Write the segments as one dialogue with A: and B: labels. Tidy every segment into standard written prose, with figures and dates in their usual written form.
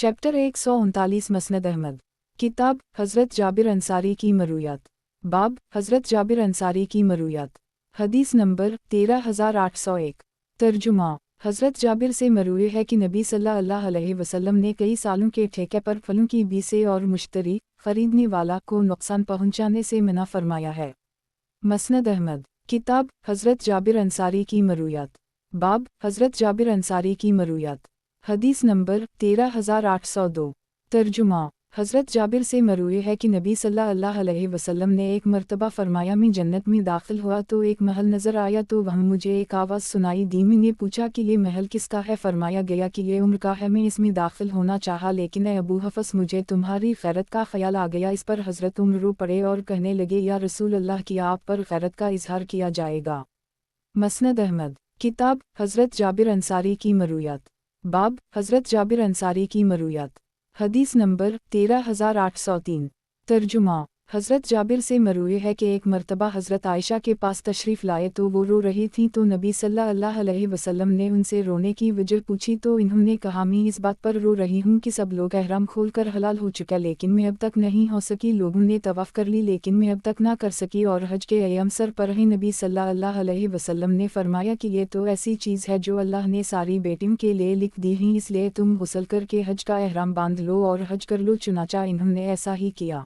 A: Chapter 139 मसनद Ahmad. किताब हज़रत जाबिर अंसारी की मरूयात। बाब हज़रत जाबिर अंसारी की मरूयात। हदीस नंबर 13801। तर्जुमा। हज़रत जाबिर से मरूए है कि नबी सल्लल्लाहु अलैहि वसल्लम ने कई सालों के ठेके पर फलों की बीसे और मुश्तरी खरीदने वाला को नुकसान पहुंचाने से मना फरमाया है। मसनद अहमद। किताब हज़रत जाबिर अंसारी की मरूयात। बाब हज़रत जाबिर अंसारी की मरूयात। हदीस नंबर 13802। तर्जुमा। हज़रत जाबिर से मरूए है कि नबी सल्लल्लाहु अलैहि वसल्लम ने एक मरतबा फरमाया, मैं जन्नत में दाखिल हुआ तो एक महल नज़र आया तो वहाँ मुझे एक आवाज़ सुनाई दी। मैंने पूछा कि ये महल किसका है? फरमाया गया कि ये उम्र का है। मैं इसमें दाखिल होना चाहा, लेकिन ए अबू हफ़स, मुझे तुम्हारी खैरत का ख्याल आ गया। इस पर हज़रत उम्र रो पड़े और कहने लगे, या रसूल अल्लाह की आप पर खैरत का इजहार किया जाएगा। मसनद अहमद। किताब हज़रत जाबिर अंसारी की मरूयात। बाब हज़रत जाबिर अंसारी की मरूयात। हदीस नंबर 13803। तर्जुमा। हज़रत जाबिर से मरूए है कि एक मरतबा हज़रत आयशा के पास तशरीफ़ लाए तो वो रो रही थीं, तो नबी सल्लल्लाहु अलैहि वसल्लम ने उनसे रोने की वजह पूछी तो इन्होंने कहा, मैं इस बात पर रो रही हूँ कि सब लोग एहराम खोल कर हलाल हो चुका, लेकिन मैं अब तक नहीं हो सकी। लोगों ने तवाफ़ कर ली, लेकिन मैं अब तक ना कर सकी, और हज के अय्याम सर पर ही। नबी सल्लल्लाहु अलैहि वसल्लम ने फरमाया कि ये तो ऐसी चीज़ है जो अल्लाह ने सारी बेटियों के लिए लिख दी है, इसलिए तुम गुस्ल करके हज का एहराम बांध लो और हज कर लो। चुनाचा इन्होंने ऐसा ही किया,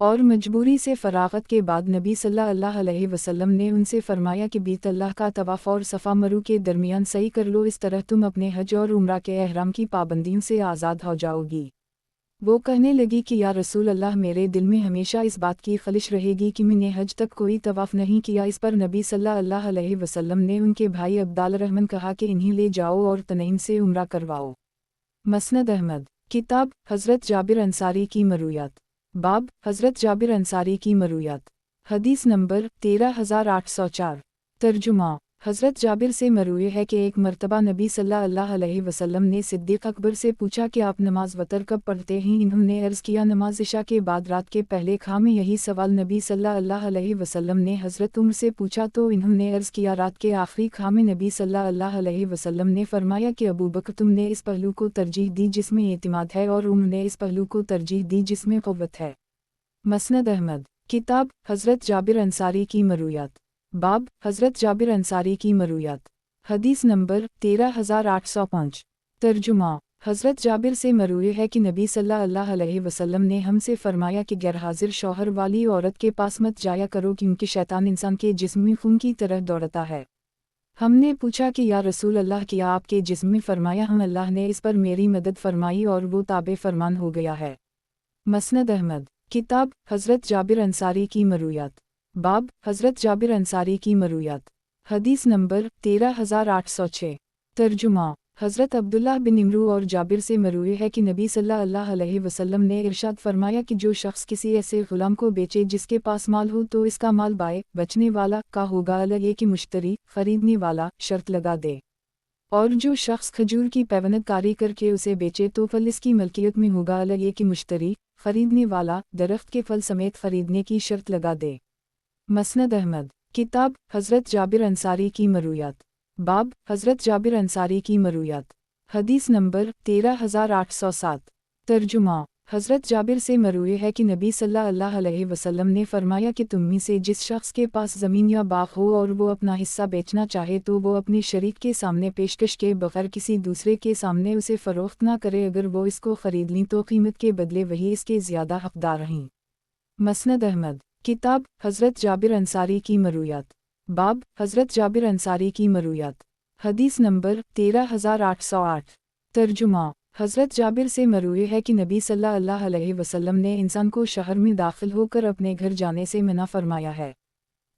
A: और मजबूरी से फरागत के बाद नबी सल्लल्लाहु अलैहि वसल्लम ने उनसे फरमाया कि बीत अल्लाह का तवाफ़ और सफ़ा मरू के दरमियान सही कर लो, इस तरह तुम अपने हज और उम्रा के एहराम की पाबंदियों से आज़ाद हो जाओगी। वो कहने लगी कि या रसूल अल्लाह, मेरे दिल में हमेशा इस बात की ख़लिश रहेगी कि मैंने हज तक कोई तवाफ़ नहीं किया। इस पर नबी सल्लल्लाहु अलैहि वसल्लम ने उनके भाई अब्दाल रहमान कहा कि इन्हें ले जाओ और तनईम से उम्रा करवाओ। मसनद अहमद। किताब हज़रत जाबिर अंसारी की मरूयात। बाब हज़रत जाबिर अंसारी की मरूयात। हदीस नंबर 13804। तर्जुमा। हज़रत जाबिर से मरूए है कि एक मरतबा नबी सल्लल्लाहु अलैहि वसल्लम ने सिद्दीक़ अकबर से पूछा कि आप नमाज वतर कब पढ़ते हैं? इन्होंने अर्ज़ किया, नमाज इशा के बाद रात के पहले खां में। यही सवाल नबी सल्लल्लाहु अलैहि वसल्लम ने हज़रत उम्र से पूछा तो इन्होंने अर्ज़ किया, रात के आखिरी खां में। नबी सल्लल्लाहु अलैहि वसल्लम ने फरमाया कि अबू बकर, तुमने इस पहलू को तरजीह दी जिसमें एतिमाद है, और उम्र ने इस पहलू को तरजीह दी जिसमें क़ुव्वत है। मसनद अहमद। किताब हज़रत जाबिर अंसारी की मरूयात। बाब हज़रत जाबिर अंसारी की मरूयात। हदीस नंबर 13805। तर्जुमा। हज़रत जाबिर से मरूए है कि नबी सल्लल्लाहु अलैहि वसल्लम ने हमसे फरमाया कि गैर हाजिर शौहर वाली औरत के पास मत जाया करो, क्योंकि शैतान इंसान के जिस्म में खून की तरह दौड़ता है। हमने पूछा कि या रसूल अल्लाह, किया आपके जिस्म में? फरमाया, हम। अल्लाह ने इस पर मेरी मदद फरमाई और वो ताबे फरमान हो गया है। मसनद अहमद। किताब हज़रत जाबिर अंसारी की मरूयात। बाब हज़रत जाबिर अंसारी की मरूयात। हदीस नंबर 13806। तर्जुमा। हज़रत अब्दुल्लाह बिन इमरू और जाबिर से मरूए है कि नबी सल्लल्लाहु अलैहि वसल्लम ने इरशाद फरमाया कि जो शख्स किसी ऐसे गुलाम को बेचे जिसके पास माल हो, तो इसका माल बाए बचने वाला का होगा, अलग ये कि मुश्तरी खरीदने वाला शर्त लगा दे। और जो शख्स खजूर की पैवनदकारी करके उसे बेचे तो फल इसकी मलकियत में होगा, अलग ये कि मुश्तरी खरीदने वाला दरख्त के फल समेत खरीदने की शर्त लगा दे। मसनद अहमद। किताब हज़रत जाबिर अंसारी की मरूयात। बाब हज़रत जाबिर अंसारी की मरूयात। हदीस नंबर 13807। तर्जुमा। हज़रत जाबिर से मरूए है कि नबी सल्लल्लाहु अलैहि वसल्लम ने फरमाया कि तुम में से जिस शख्स के पास ज़मीन या बाग हो और वो अपना हिस्सा बेचना चाहे, तो वो अपने शरीक के सामने पेशकश के बगैर किसी दूसरे के सामने उसे फ़रोख्त ना करे। अगर वो इसको ख़रीद लीं तो कीमत के बदले वही इसके ज़्यादा हक़दार रहें। मसनद अहमद। किताब हज़रत जाबिर अंसारी की मरूयात। बाब हज़रत जाबिर अंसारी की मरूयात। हदीस नंबर 13808। तर्जुमा। हज़रत जाबिर से मरूए है कि नबी सल्लल्लाहु अलैहि वसल्लम ने इंसान को शहर में दाखिल होकर अपने घर जाने से मना फरमाया है।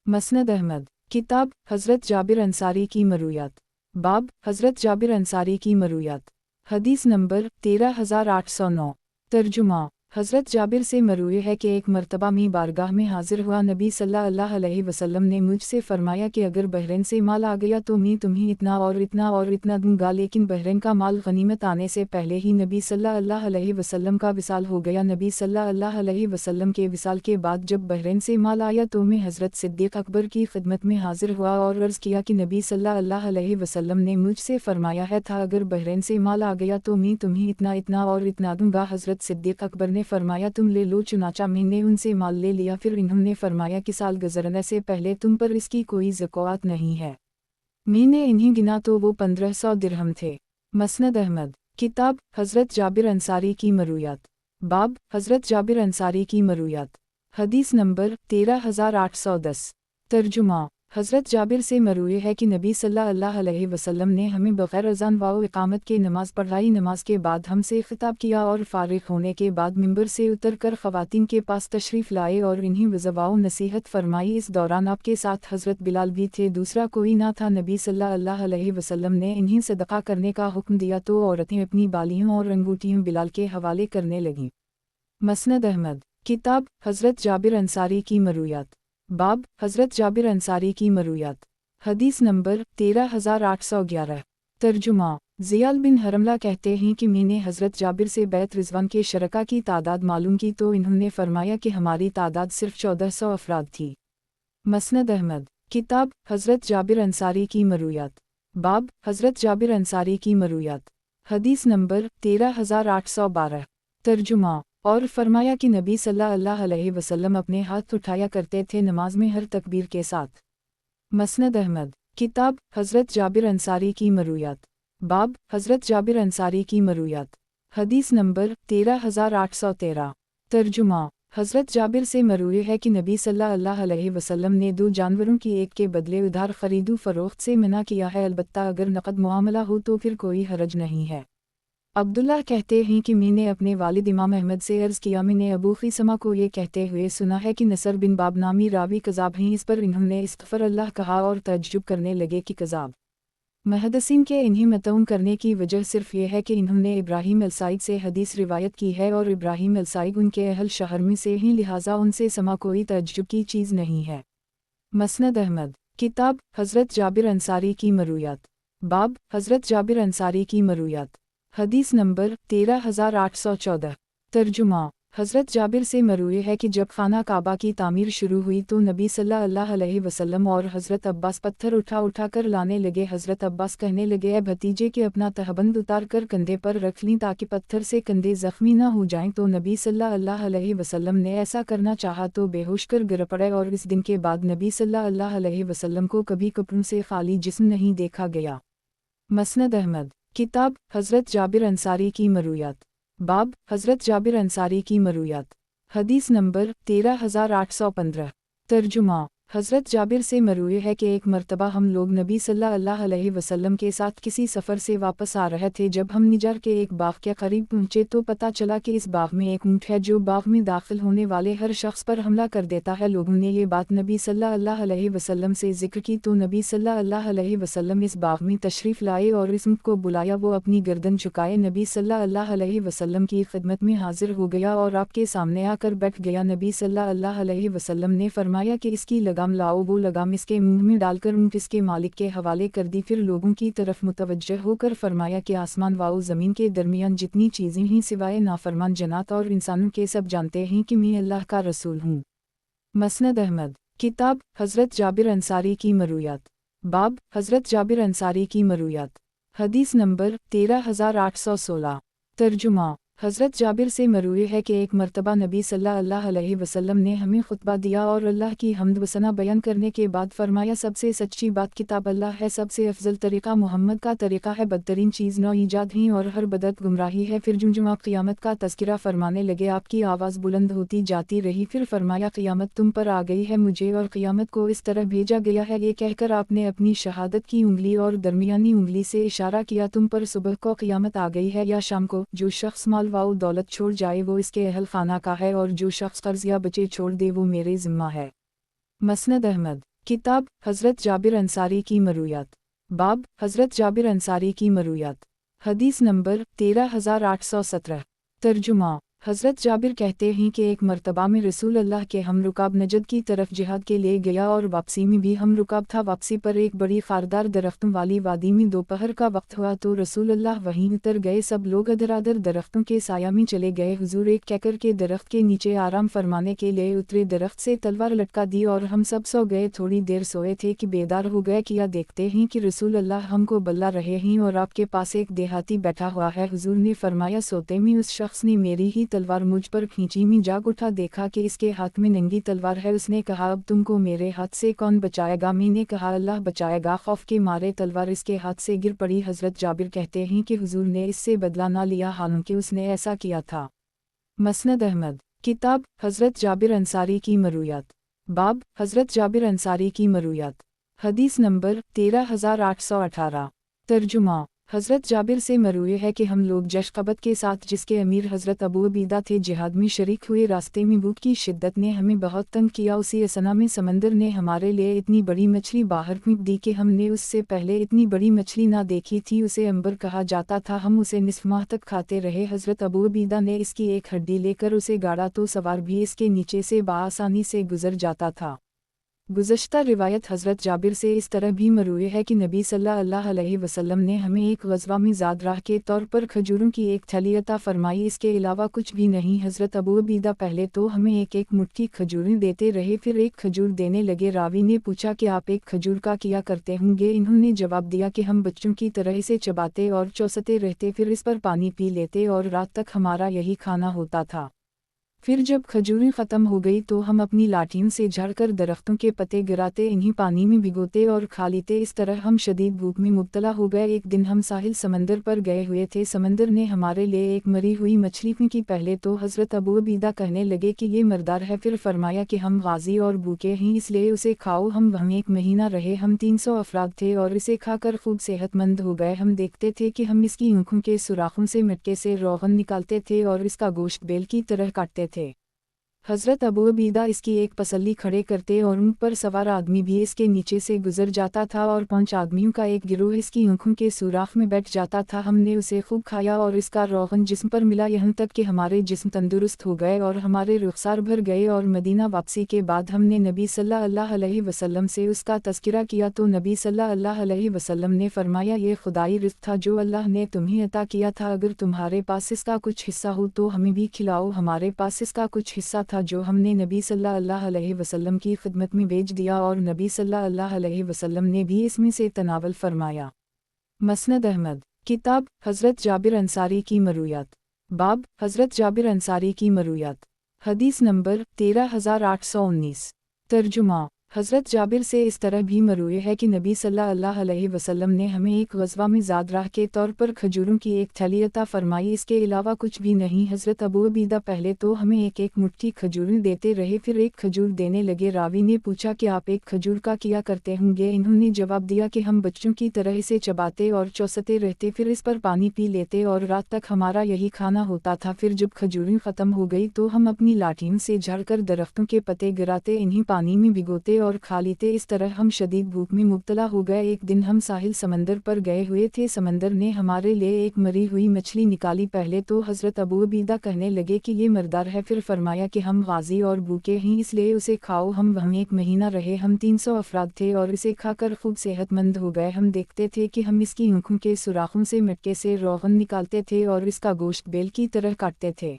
A: मसनद अहमद। किताब हज़रत जाबिर अंसारी की मरूयात। बाब हज़रत जाबिर अंसारी की मरूयात। हदीस नंबर 13809। तर्जुमा। हज़रत जाबिर से मरूए है कि एक मरतबा मैं बारगाह में हाजिर हुआ, नबी सल्लल्लाहु अलैहि वसल्लम ने मुझसे फरमाया कि अगर बहरीन से माल आ गया तो मैं तुम्हें इतना और इतना और इतना दूंगा, लेकिन बहरीन का माल गनीमत आने से पहले ही नबी सल्लल्लाहु अलैहि वसल्लम का विसाल हो गया। नबी सल्लल्लाहु अलैहि वसल्लम के विसाल के बाद जब बहरीन से माल आया तो मैं हज़रत सिद्दीक़ अकबर की खिदमत में हाजिर हुआ और अर्ज़ किया कि नबी सल्लल्लाहु अलैहि वसल्लम ने मुझसे फरमाया है था अगर बहरीन से माल आ गया तो मैं तुम्हें इतना इतना और इतना दूंगा। हज़रत सिद्दीक़ अकबर ने फरमाया तुम ले लो, चुनाचा मैंने उनसे माल ले लिया। फिर इन्होंने फरमाया कि साल गुज़रने से पहले तुम पर इसकी कोई ज़कात नहीं है। मैंने इन्हें गिना तो वो 1500 दिरहम थे। मसनद अहमद। किताब हज़रत जाबिर अंसारी की मरूयात। बाब हज़रत जाबिर अंसारी की मरूयात। हदीस नंबर 13810। तर्जुमा हज़रत जाबिर से मरूए है कि नबी सल्लल्लाहु अलैहि वसल्लम ने हमें बग़ैर अज़ान व इक़ामत के नमाज़ पढ़ाई। नमाज के बाद हमसे ख़िताब किया और फ़ारिग़ होने के बाद मिंबर से उतर कर ख़वातीन के पास तशरीफ़ लाए और इन्हीं वज़वाओ नसीहत फ़रमाई। इस दौरान आपके साथ हज़रत बिलाल भी थे, दूसरा कोई ना था। नबी सल्लल्लाहु अलैहि वसल्लम ने इन्हें सदक़ा करने का हुक्म दिया तो औरतें अपनी बालियों और अंगूठियों बिलाल के हवाले करने लगीं। मसनद अहमद। किताब हज़रत जाबिर अंसारी की मरूयात। बाब हज़रत जाबिर अंसारी की मरूयात। हदीस नंबर 13811। तर्जुमा ज़ियाल बिन हरमला कहते हैं कि मैंने हज़रत जाबिर से बैत रिज़वान के शरका की तादाद मालूम की तो इन्होंने फरमाया कि हमारी तादाद सिर्फ 1400 अफराद थी। मसनद अहमद। किताब हज़रत जाबिर अंसारी की मरूयात। बाब हज़रत जाबिर अंसारी की मरूयात। हदीस नंबर 13812। तर्जुमा और फरमाया कि नबी सल्लल्लाहु अलैहि वसल्लम अपने हाथ उठाया करते थे नमाज में हर तकबीर के साथ। मसनद अहमद। किताब हज़रत जाबिर अंसारी की मरूयात। बाब हज़रत जाबिर अंसारी की मरूयात। हदीस नंबर 13813। तर्जुमा हज़रत जाबिर से मरूए है कि नबी सल्लल्लाहु अलैहि वसल्लम ने दो जानवरों की एक के बदले उधार खरीदू फ़रोख्त से मना किया है, अलबत्ता अगर नक़द मुआमला हो तो फिर कोई हरज नहीं है। अब्दुल्लाह कहते हैं कि मैंने अपने वालिद इमाम अहमद से अर्ज़ किया, मैंने अबू ख़िसमा को ये कहते हुए सुना है कि नसर बिन बाब नामी रावी कज़ाब हैं। इस पर इन्होंने इस्तग़फ़र अल्लाह कहा और तअज्जुब करने लगे कि कज़ाब। मुहद्दिसीन के इन्हें मतऊन करने की वजह सिर्फ ये है कि इन्होंने इब्राहीम अलसाइद से हदीस रिवायत की है और इब्राहीम अलसाइद उनके अहल शहर में से ही, लिहाजा उनसे समा कोई तअज्जुब की चीज़ नहीं है। मसनद अहमद। किताब हज़रत जाबिर अंसारी की मरूयात। बाब हज़रत जाबिर अंसारी की मरूयात। हदीस नंबर 13814। तर्जुमा हज़रत जाबिर से मरूए है कि जब खाना काबा की तामीर शुरू हुई तो नबी सल्लल्लाहु अलैहि वसल्लम और हज़रत अब्बास पत्थर उठा कर लाने लगे। हज़रत अब्बास कहने लगे, ए भतीजे के अपना तहबंद उतार कर कंधे पर रख लीं ताकि पत्थर से कंधे ज़ख्मी न हो जाएं। तो नबी सल्लल्लाहु अलैहि वसल्लम ने ऐसा करना चाहा तो बेहोश कर गिर पड़े और इस दिन के बाद नबी सल्लल्लाहु अलैहि वसल्लम को कभी कपड़ों से खाली जिस्म नहीं देखा गया। मसनद अहमद। किताब हज़रत जाबिर अंसारी की मरूयात। बाब हज़रत जाबिर अंसारी की मरूयात। हदीस नंबर 13815। तर्जुमा हज़रत जाबिर से मरूए है कि एक मरतबा हम लोग नबी सल्लल्लाहु अलैहि वसल्लम के साथ किसी सफ़र से वापस आ रहे थे। जब हम निजर के एक बाग के करीब पहुँचे तो पता चला कि इस बाग में एक ऊँट है जो बाग में दाखिल होने वाले हर शख्स पर हमला कर देता है। लोगों ने ये बात नबी सल्लल्लाहु अलैहि वसल्लम से ज़िक्र की तो नबी सल्लल्लाहु अलैहि वसल्लम इस बाग में तशरीफ़ लाए और इस ऊँट को बुलाया। वो अपनी गर्दन झुकाए नबी सल्लल्लाहु अलैहि वसल्लम की खिदमत में हाजिर हो गया और आपके सामने आकर बैठ गया। नबी सल्लल्लाहु अलैहि वसल्लम ने फरमाया कि इसकी लगाम लाओ। वो लगाम इसके मुंह में डालकर ऊँट इसके मालिक के हवाले कर दी। फिर लोगों की तरफ मुतवज्जह होकर फरमाया कि आसमान व ज़मीन के दरमियान जितनी चीज़ें हैं सिवाय नाफरमान जन्नात और इंसानों के सब जानते हैं कि मैं अल्लाह का रसूल हूँ। मसनद अहमद। किताब हज़रत जाबिर अंसारी की मरूयात। बाब हज़रत जाबिर अंसारी की मरूयात। हदीस नंबर 13816। तर्जुमा हज़रत जाबिर से मरूए है कि एक मरतबा नबी सल्लल्लाहु अलैहि वसल्लम ने हमें खुतबा दिया और अल्लाह की हम्द व सना बयान करने के बाद फरमाया, सबसे सच्ची बात किताब अल्लाह है, सबसे अफजल तरीक़ा मोहम्मद का तरीक़ा है, बदतरीन चीज़ नौ ईजाद ही और हर बदत गुमराही है। फिर जुमजुमा क़ियामत का तज़किरा फरमाने लगे। आपकी आवाज़ बुलंद होती जाती रही। फिर फरमाया, क़ियामत तुम पर आ गई है, मुझे और क़ियामत को इस तरह भेजा गया है। ये कहकर आपने अपनी शहादत की उंगली और दरमियानी उंगली से इशारा किया, तुम पर सुबह को क़ियामत आ गई है या शाम को। जो शख्स माल व दौलत छोड़ जाए वो इसके अहल खाना का है और जो शख्स कर्ज या बचे छोड़ दे वो मेरे ज़िम्मा है। मसनद अहमद। किताब हज़रत जाबिर अंसारी की मरूयात। बाब हज़रत जाबिर अंसारी की मरूयात। हदीस नंबर 13817। तर्जुमा हज़रत जाबिर कहते हैं कि एक मर्तबा में रसूल अल्लाह के हमरुकाब नजद की तरफ जिहाद के लिए गया और वापसी में भी हमरुकाब था। वापसी पर एक बड़ी खारदार दरख्तों वाली वादी में दोपहर का वक्त हुआ तो रसूल अल्लाह वहीं उतर गए। सब लोग अदरादर दरख्तों के साया में चले गए। हुजूर एक कैकर के दरख्त के नीचे आराम फरमाने के लिए उतरे, दरख्त से तलवार लटका दी और हम सब सो गए। थोड़ी देर सोए थे कि बेदार हो गए। किया देखते हैं कि रसूल अल्लाह हमको बल्ला रहे हैं और आपके पास एक देहाती बैठा हुआ है। हुजूर ने फरमाया, सोते में उस शख्स ने मेरी ही तलवार मुझ पर खींची। मैं जाग उठा, देखा कि इसके हाथ में नंगी तलवार है। उसने कहा, अब तुमको मेरे हाथ से कौन बचाएगा? मैंने कहा, अल्लाह बचाएगा। खौफ के मारे तलवार इसके हाथ से गिर पड़ी। हज़रत जाबिर कहते हैं कि हुजूर ने इससे बदला ना लिया, हालांकि उसने ऐसा किया था। मसनद अहमद। किताब हज़रत जाबिर अंसारी की मरूयात। बाब हज़रत जाबिर अंसारी की मरूयात। हदीस नंबर 13818। तर्जुमा। हज़रत जाबिर से मरूए है कि हम लोग जशकबत के साथ, जिसके अमीर हज़रत अबू उबीदा थे, जिहाद में शरीक हुए। रास्ते में भूख की शिद्दत ने हमें बहुत तंग किया। उसी असना में समंदर ने हमारे लिए इतनी बड़ी मछली बाहर फेंक दी कि हमने उससे पहले इतनी बड़ी मछली ना देखी थी। उसे अंबर कहा जाता था। हम उसे निस्फ माह तक खाते रहे। हज़रत अबू उबीदा ने इसकी एक हड्डी लेकर उसे गाड़ा तो सवार भी इसके नीचे से बआसानी से गुजर जाता था। गुज़श्ता रिवायत हज़रत जाबिर से इस तरह भी मरूए है कि नबी सल्लल्लाहु अलैहि वसल्लम ने हमें एक ग़ज़वा में ज़ाद राह के तौर पर खजूरों की एक थैली अता फरमाई, इसके अलावा कुछ भी नहीं। हज़रत अबू उबीदा पहले तो हमें एक एक मुट्ठी खजूरें देते रहे, फिर एक खजूर देने लगे। रावी ने पूछा कि आप एक खजूर का किया करते होंगे? इन्होंने जवाब दिया कि हम बच्चों की तरह इसे चबाते और चौसते रहते, फिर इस पर पानी पी लेते और रात तक हमारा यही खाना होता था। फिर जब खजूरें ख़त्म हो गई तो हम अपनी लाठियों से झाड़कर दरख्तों के पत्ते गिराते, इन्हीं पानी में भिगोते और खा लेते। इस तरह हम शदीद भूख में मुब्तला हो गए। एक दिन हम साहिल समंदर पर गए हुए थे। समंदर ने हमारे लिए एक मरी हुई मछली फेंकी। पहले तो हज़रत अबू उबीदा कहने लगे कि ये मरदार है, फिर फरमाया कि हम गाजी और भूखे हैं, इसलिए उसे खाओ। हम वहाँ एक महीना रहे। हम 300 अफराद थे और इसे खाकर खूब सेहतमंद हो गए। हम देखते थे कि हम इसकी आँखों के सुराखों से मिट्टी से रोगन निकालते थे और इसका गोश्त बेल की तरह काटते थे। हज़रत अबू उबीदा इसकी एक पसली खड़े करते और उन पर सवार आदमी भी इसके नीचे से गुजर जाता था और 5 आदमियों का एक गिरोह इसकी आँखों के सुराख में बैठ जाता था। हमने उसे खूब खाया और इसका रोगन जिस्म पर मिला, यहाँ तक कि हमारे जिस्म तंदुरुस्त हो गए और हमारे रुखसार भर गए। और मदीना वापसी के बाद हमने नबी सल्लल्लाहु अलैहि वसल्लम से उसका तज़किरा किया तो नबी सल्लल्लाहु अलैहि वसल्लम ने फरमाया, ये खुदाई रिज़्क़ था जो अल्लाह ने तुम्हें अता किया था। अगर तुम्हारे पास इसका कुछ हिस्सा हो तो हमें भी खिलाओ। हमारे पास इसका कुछ हिस्सा था जो हमने नबी सल्लल्लाहु अलैहि वसल्लम की खिदमत में भेज दिया और नबी सल्लल्लाहु अलैहि वसल्लम ने भी इसमें से तनावल फरमाया। मसनद अहमद। किताब हज़रत जाबिर अंसारी की मरूयात। बाब हज़रत जाबिर अंसारी की मरूयात। हदीस नंबर 13819। तर्जुमा। हज़रत जाबिर से इस तरह भी मरूए है कि नबी सल्लल्लाहु अलैहि वसल्लम ने हमें एक ग़ज़वा में ज़ाद राह के तौर पर खजूरों की एक थैली अता फरमाई, इसके अलावा कुछ भी नहीं। हज़रत अबू उबीदा पहले तो हमें एक एक मुट्ठी खजूरें देते रहे, फिर एक खजूर देने लगे। रावी ने पूछा कि आप एक खजूर का किया करते होंगे? इन्होंने जवाब दिया कि हम बच्चों की तरह इसे चबाते और चौसते रहते, फिर इस पर पानी पी लेते और रात तक हमारा यही खाना होता था। फिर जब खजूरें ख़त्म हो गई तो हम अपनी लाठियों से झाड़कर दरख्तों के पत्ते गिराते, इन्हीं पानी में भिगोते और खा लेते। इस तरह हम शदीद भूख में मुब्तला हो गए। एक दिन हम साहिल समंदर पर गए हुए थे। समंदर ने हमारे लिए एक मरी हुई मछली निकाली। पहले तो हज़रत अबू उबीदा कहने लगे कि ये मरदार है, फिर फरमाया कि हम गाजी और भूखे हैं, इसलिए उसे खाओ। हम वहाँ एक महीना रहे। हम 300 अफराद थे और इसे खाकर खूब सेहतमंद हो गए। हम देखते थे कि हम इसकी आँखों के सुराखों से मिट्टी से रोगन निकालते थे और इसका गोश्त बेल की तरह काटते थे।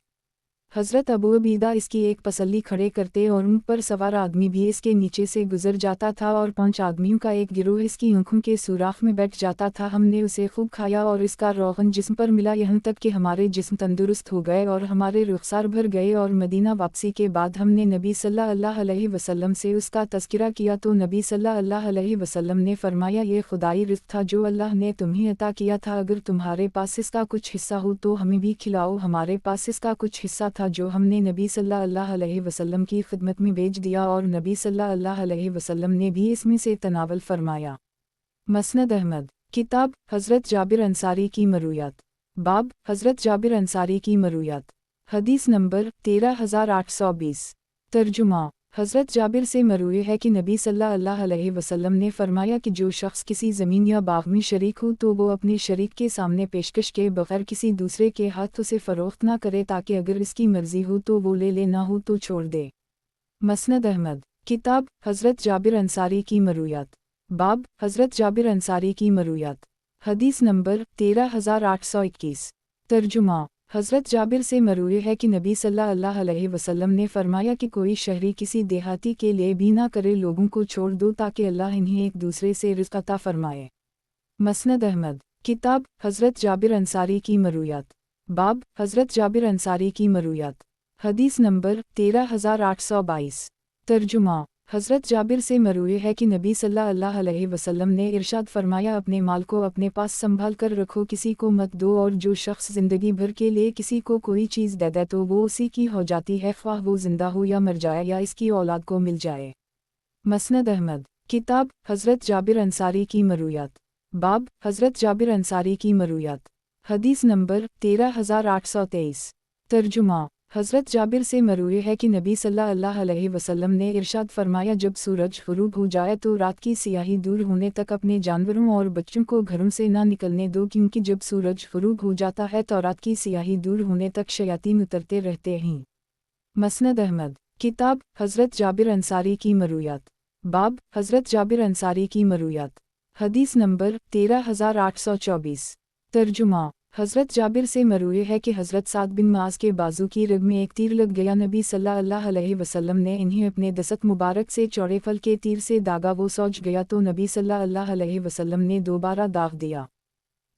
A: हज़रत अबू उबीदा इसकी एक पसली खड़े करते और उन पर सवार आदमी भी इसके नीचे से गुजर जाता था और 5 आदमियों का एक गिरोह इसकी आँखों के सुराख में बैठ जाता था। हमने उसे खूब खाया और इसका रोगन जिस्म पर मिला, यहाँ तक कि हमारे जिस्म तंदुरुस्त हो गए और हमारे रुखसार भर गए। और मदीना वापसी के बाद हमने नबी सल्लल्लाहु अलैहि वसल्लम से उसका तज़किरा किया तो नबी सल्लल्लाहु अलैहि वसल्लम ने फरमाया, ये खुदाई रिज़्क़ था जो अल्लाह ने तुम्हें अता किया था। अगर तुम्हारे पास इसका कुछ हिस्सा हो तो हमें भी खिलाओ। हमारे पास इसका कुछ हिस्सा जो हमने नबी सल्लल्लाहु अलैहि वसल्लम की खिदमत में भेज दिया और नबी सल्लल्लाहु अलैहि वसल्लम ने भी इसमें से तनावल फरमाया। मसनद अहमद। किताब हज़रत जाबिर अंसारी की मरूयात। बाब हज़रत जाबिर अंसारी की मरूयात। हदीस नंबर 13820। तर्जुमा। हज़रत जाबिर से मरवी है कि नबी सल्लल्लाहु अलैहि वसल्लम ने फरमाया कि जो शख्स किसी ज़मीन या बाग में शरीक हो तो वो अपने शरीक के सामने पेशकश के बग़ैर किसी दूसरे के हाथ उसे फ़रोख्त ना करे, ताकि अगर इसकी मर्ज़ी हो तो वो ले ना हो तो छोड़ दे। मसनद अहमद। किताब हज़रत जाबिर अंसारी की मरूयात। बाब हज़रत जाबिर अंसारी की मरूयात। हदीस नंबर 13821। तर्जुमा। हज़रत जाबिर से मरवी है कि नबी सल्लल्लाहु अलैहि वसल्लम ने फरमाया कि कोई शहरी किसी देहाती के लिए भी ना करे, लोगों को छोड़ दो ताकि अल्लाह इन्हें एक दूसरे से रिज़्क़ अता फरमाए। मसनद अहमद। किताब हज़रत जाबिर अंसारी की मरूयात। बाब हज़रत जाबिर अंसारी की मरूयात। हदीस नंबर 13822। तर्जुमा। हज़रत जाबिर से मरवी है कि नबी सल्लल्लाहु अलैहि वसल्लम ने इरशाद फरमाया, अपने माल को अपने पास संभाल कर रखो, किसी को मत दो, और जो शख्स ज़िंदगी भर के लिए किसी को कोई चीज़ दे दे तो वो उसी की हो जाती है, ख्वाह वो ज़िंदा हो या मर जाए या इसकी औलाद को मिल जाए। मसनद अहमद। किताब हज़रत जाबिर अंसारी की मरूयात। बाब हज़रत जाबिर अंसारी की मरूयात। हदीस नंबर 13823। तर्जुमा। हज़रत जाबिर से मरवी है कि नबी सल्लल्लाहु अलैहि वसल्लम ने इरशाद फरमाया, जब सूरज ग़ुरूब हो जाए तो रात की सियाही दूर होने तक अपने जानवरों और बच्चों को घरों से ना निकलने दो, क्योंकि जब सूरज ग़ुरूब हो जाता है तो रात की सियाही दूर होने तक शयातीन उतरते रहते हैं। मसनद अहमद। किताब हज़रत जाबिर अंसारी की मरूयात। बाब हज़रत जाबिर अंसारी की मरूयात। हदीस नंबर 13824। तर्जुमा। हज़रत जाबिर से मरवी है कि हज़रत साद बिन माज़ के बाजू की रग में एक तीर लग गया, नबी सल्लल्लाहु अलैहि वसल्लम ने इन्हें अपने दस्त मुबारक से चौड़े फल के तीर से दागा, वो सौज गया तो नबी सल्लल्लाहु अलैहि वसल्लम ने दोबारा दाग दिया।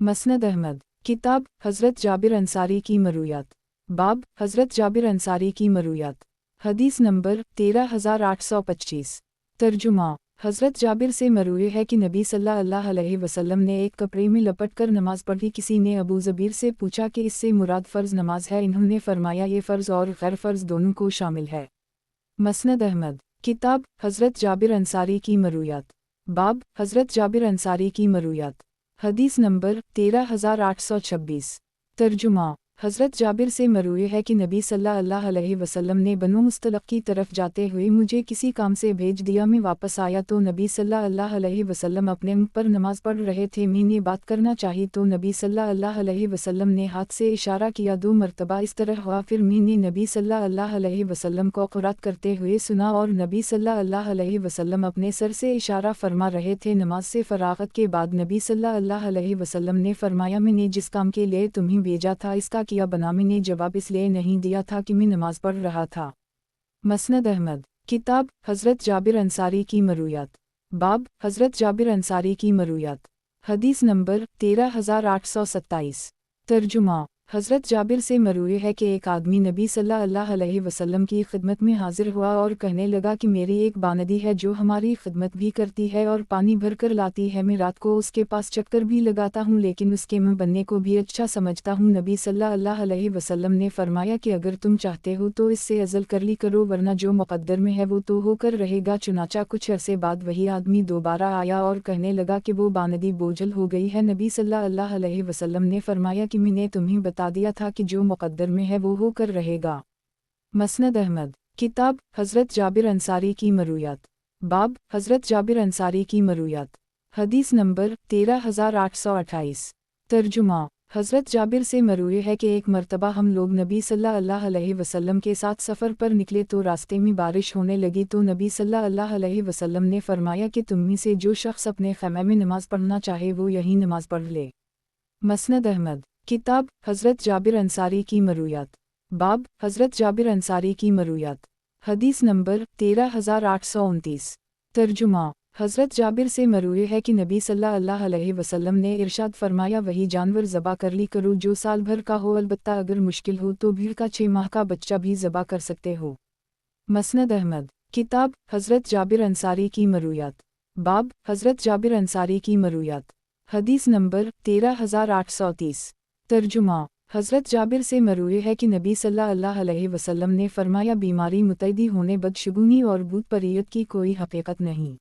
A: मसनद अहमद। किताब हज़रत जाबिर अंसारी की मरूयात। बाब हज़रत जाबिर अंसारी की मरूयात। हदीस नंबर 13825। तर्जुमा। हज़रत जाबिर से मरवी है कि नबी सल्लल्लाहु अलैहि वसल्लम ने एक कपड़े में लपट कर नमाज़ पढ़ी। किसी ने अबू ज़बीर से पूछा कि इससे मुराद फ़र्ज़ नमाज है, इन्होंने फरमाया ये फ़र्ज़ और गैर फ़र्ज़ दोनों को शामिल है। मसनद अहमद। किताब हज़रत जाबिर अंसारी की मरूयात। बाब हज़रत जाबिर अंसारी की मरूयात। हदीस नंबर 13826। तर्जुमा। हज़रत जाबिर से मरवी है कि नबी सल्लल्लाहु अलैहि वसल्लम ने बनु मुस्तलक़ की तरफ जाते हुए मुझे किसी काम से भेज दिया, मैं वापस आया तो नबी सल्लल्लाहु अलैहि वसल्लम अपने मुँह पर नमाज़ पढ़ रहे थे। मैंने बात करना चाही तो नबी सल्लल्लाहु अलैहि वसल्लम ने हाथ से इशारा किया, 2 मरतबा इस तरह हुआ, फिर मैंने नबी सल्लल्लाहु अलैहि वसल्लम को क़ुरात करते हुए सुना और नबी सल्लल्लाहु अलैहि वसल्लम अपने सर से इशारा फरमा रहे थे। नमाज से फ़राग़त के बाद नबी सल्लल्लाहु अलैहि वसल्लम ने फरमाया, मैंने जिस काम के लिए तुम्हें भेजा था इसका किया बना। मैंने जवाब इसलिए नहीं दिया था कि मैं नमाज पढ़ रहा था। मसनद अहमद। किताब हज़रत जाबिर अंसारी की मरूयात। बाब हज़रत जाबिर अंसारी की मरूयात। हदीस नंबर 13827। तर्जुमा। हज़रत जाबिर से मरवी है कि एक आदमी नबी सल्लल्लाहु अलैहि वसल्लम की खिदमत में हाजिर हुआ और कहने लगा कि मेरी एक बानदी है जो हमारी खिदमत भी करती है और पानी भर कर लाती है, मैं रात को उसके पास चक्कर भी लगाता हूँ लेकिन उसके मुँह बनने को भी अच्छा समझता हूँ। नबी सल्लल्लाहु अलैहि वसल्लम ने फरमाया कि अगर तुम चाहते हो तो इससे अज़ल कर ली करो, वरना जो मुक़द्दर में है वो तो होकर रहेगा। चुनाचा कुछ अरसे बाद वही आदमी दोबारा आया और कहने लगा कि वो बानदी बोझल हो गई है। नबी सल्लल्लाहु अलैहि वसल्लम ने फरमाया कि मैंने तुम्हें बता दिया था कि जो मुक़द्दर में है वो होकर रहेगा। मसनद अहमद। किताब हज़रत जाबिर अंसारी की मरूयात। बाब हज़रत जाबिर अंसारी की मरूयात। हदीस नंबर 13828। तर्जुमा। हज़रत जाबिर से मरवी है कि एक मरतबा हम लोग नबी सल्लल्लाहु अलैहि वसल्लम के साथ सफ़र पर निकले तो रास्ते में बारिश होने लगी तो नबी सल्लल्लाहु अलैहि वसल्लम ने फरमाया कि तुम में से जो शख्स अपने ख़ैमे में नमाज़ पढ़ना चाहे वो यही नमाज़ पढ़ ले। मसनद अहमद। किताब हज़रत जाबिर अंसारी की मरूयात। बाब हज़रत जाबिर अंसारी की मरूयात। हदीस नंबर 13829। तर्जुमा। हज़रत जाबिर से मरवी है कि नबी सल्लल्लाहु अलैहि वसल्लम ने इरशाद फरमाया, वही जानवर ज़बा कर ली करो जो साल भर का हो, अलबत्ता अगर मुश्किल हो तो भीड़ का 6 माह का बच्चा भी ज़बा कर सकते हो। मसनद अहमद। किताब हज़रत जाबिर अंसारी की मरूयात। बाब हज़रत जाबिर अंसारी की मरूयात। हदीस नंबर 13830। तर्जुमा। हज़रत जाबिर से मरवी है कि नबी सल्लल्लाहु अलैहि वसल्लम ने फरमाया, बीमारी मुतैदी होने बदशगुनी और भूत परीयत की कोई हकीकत नहीं।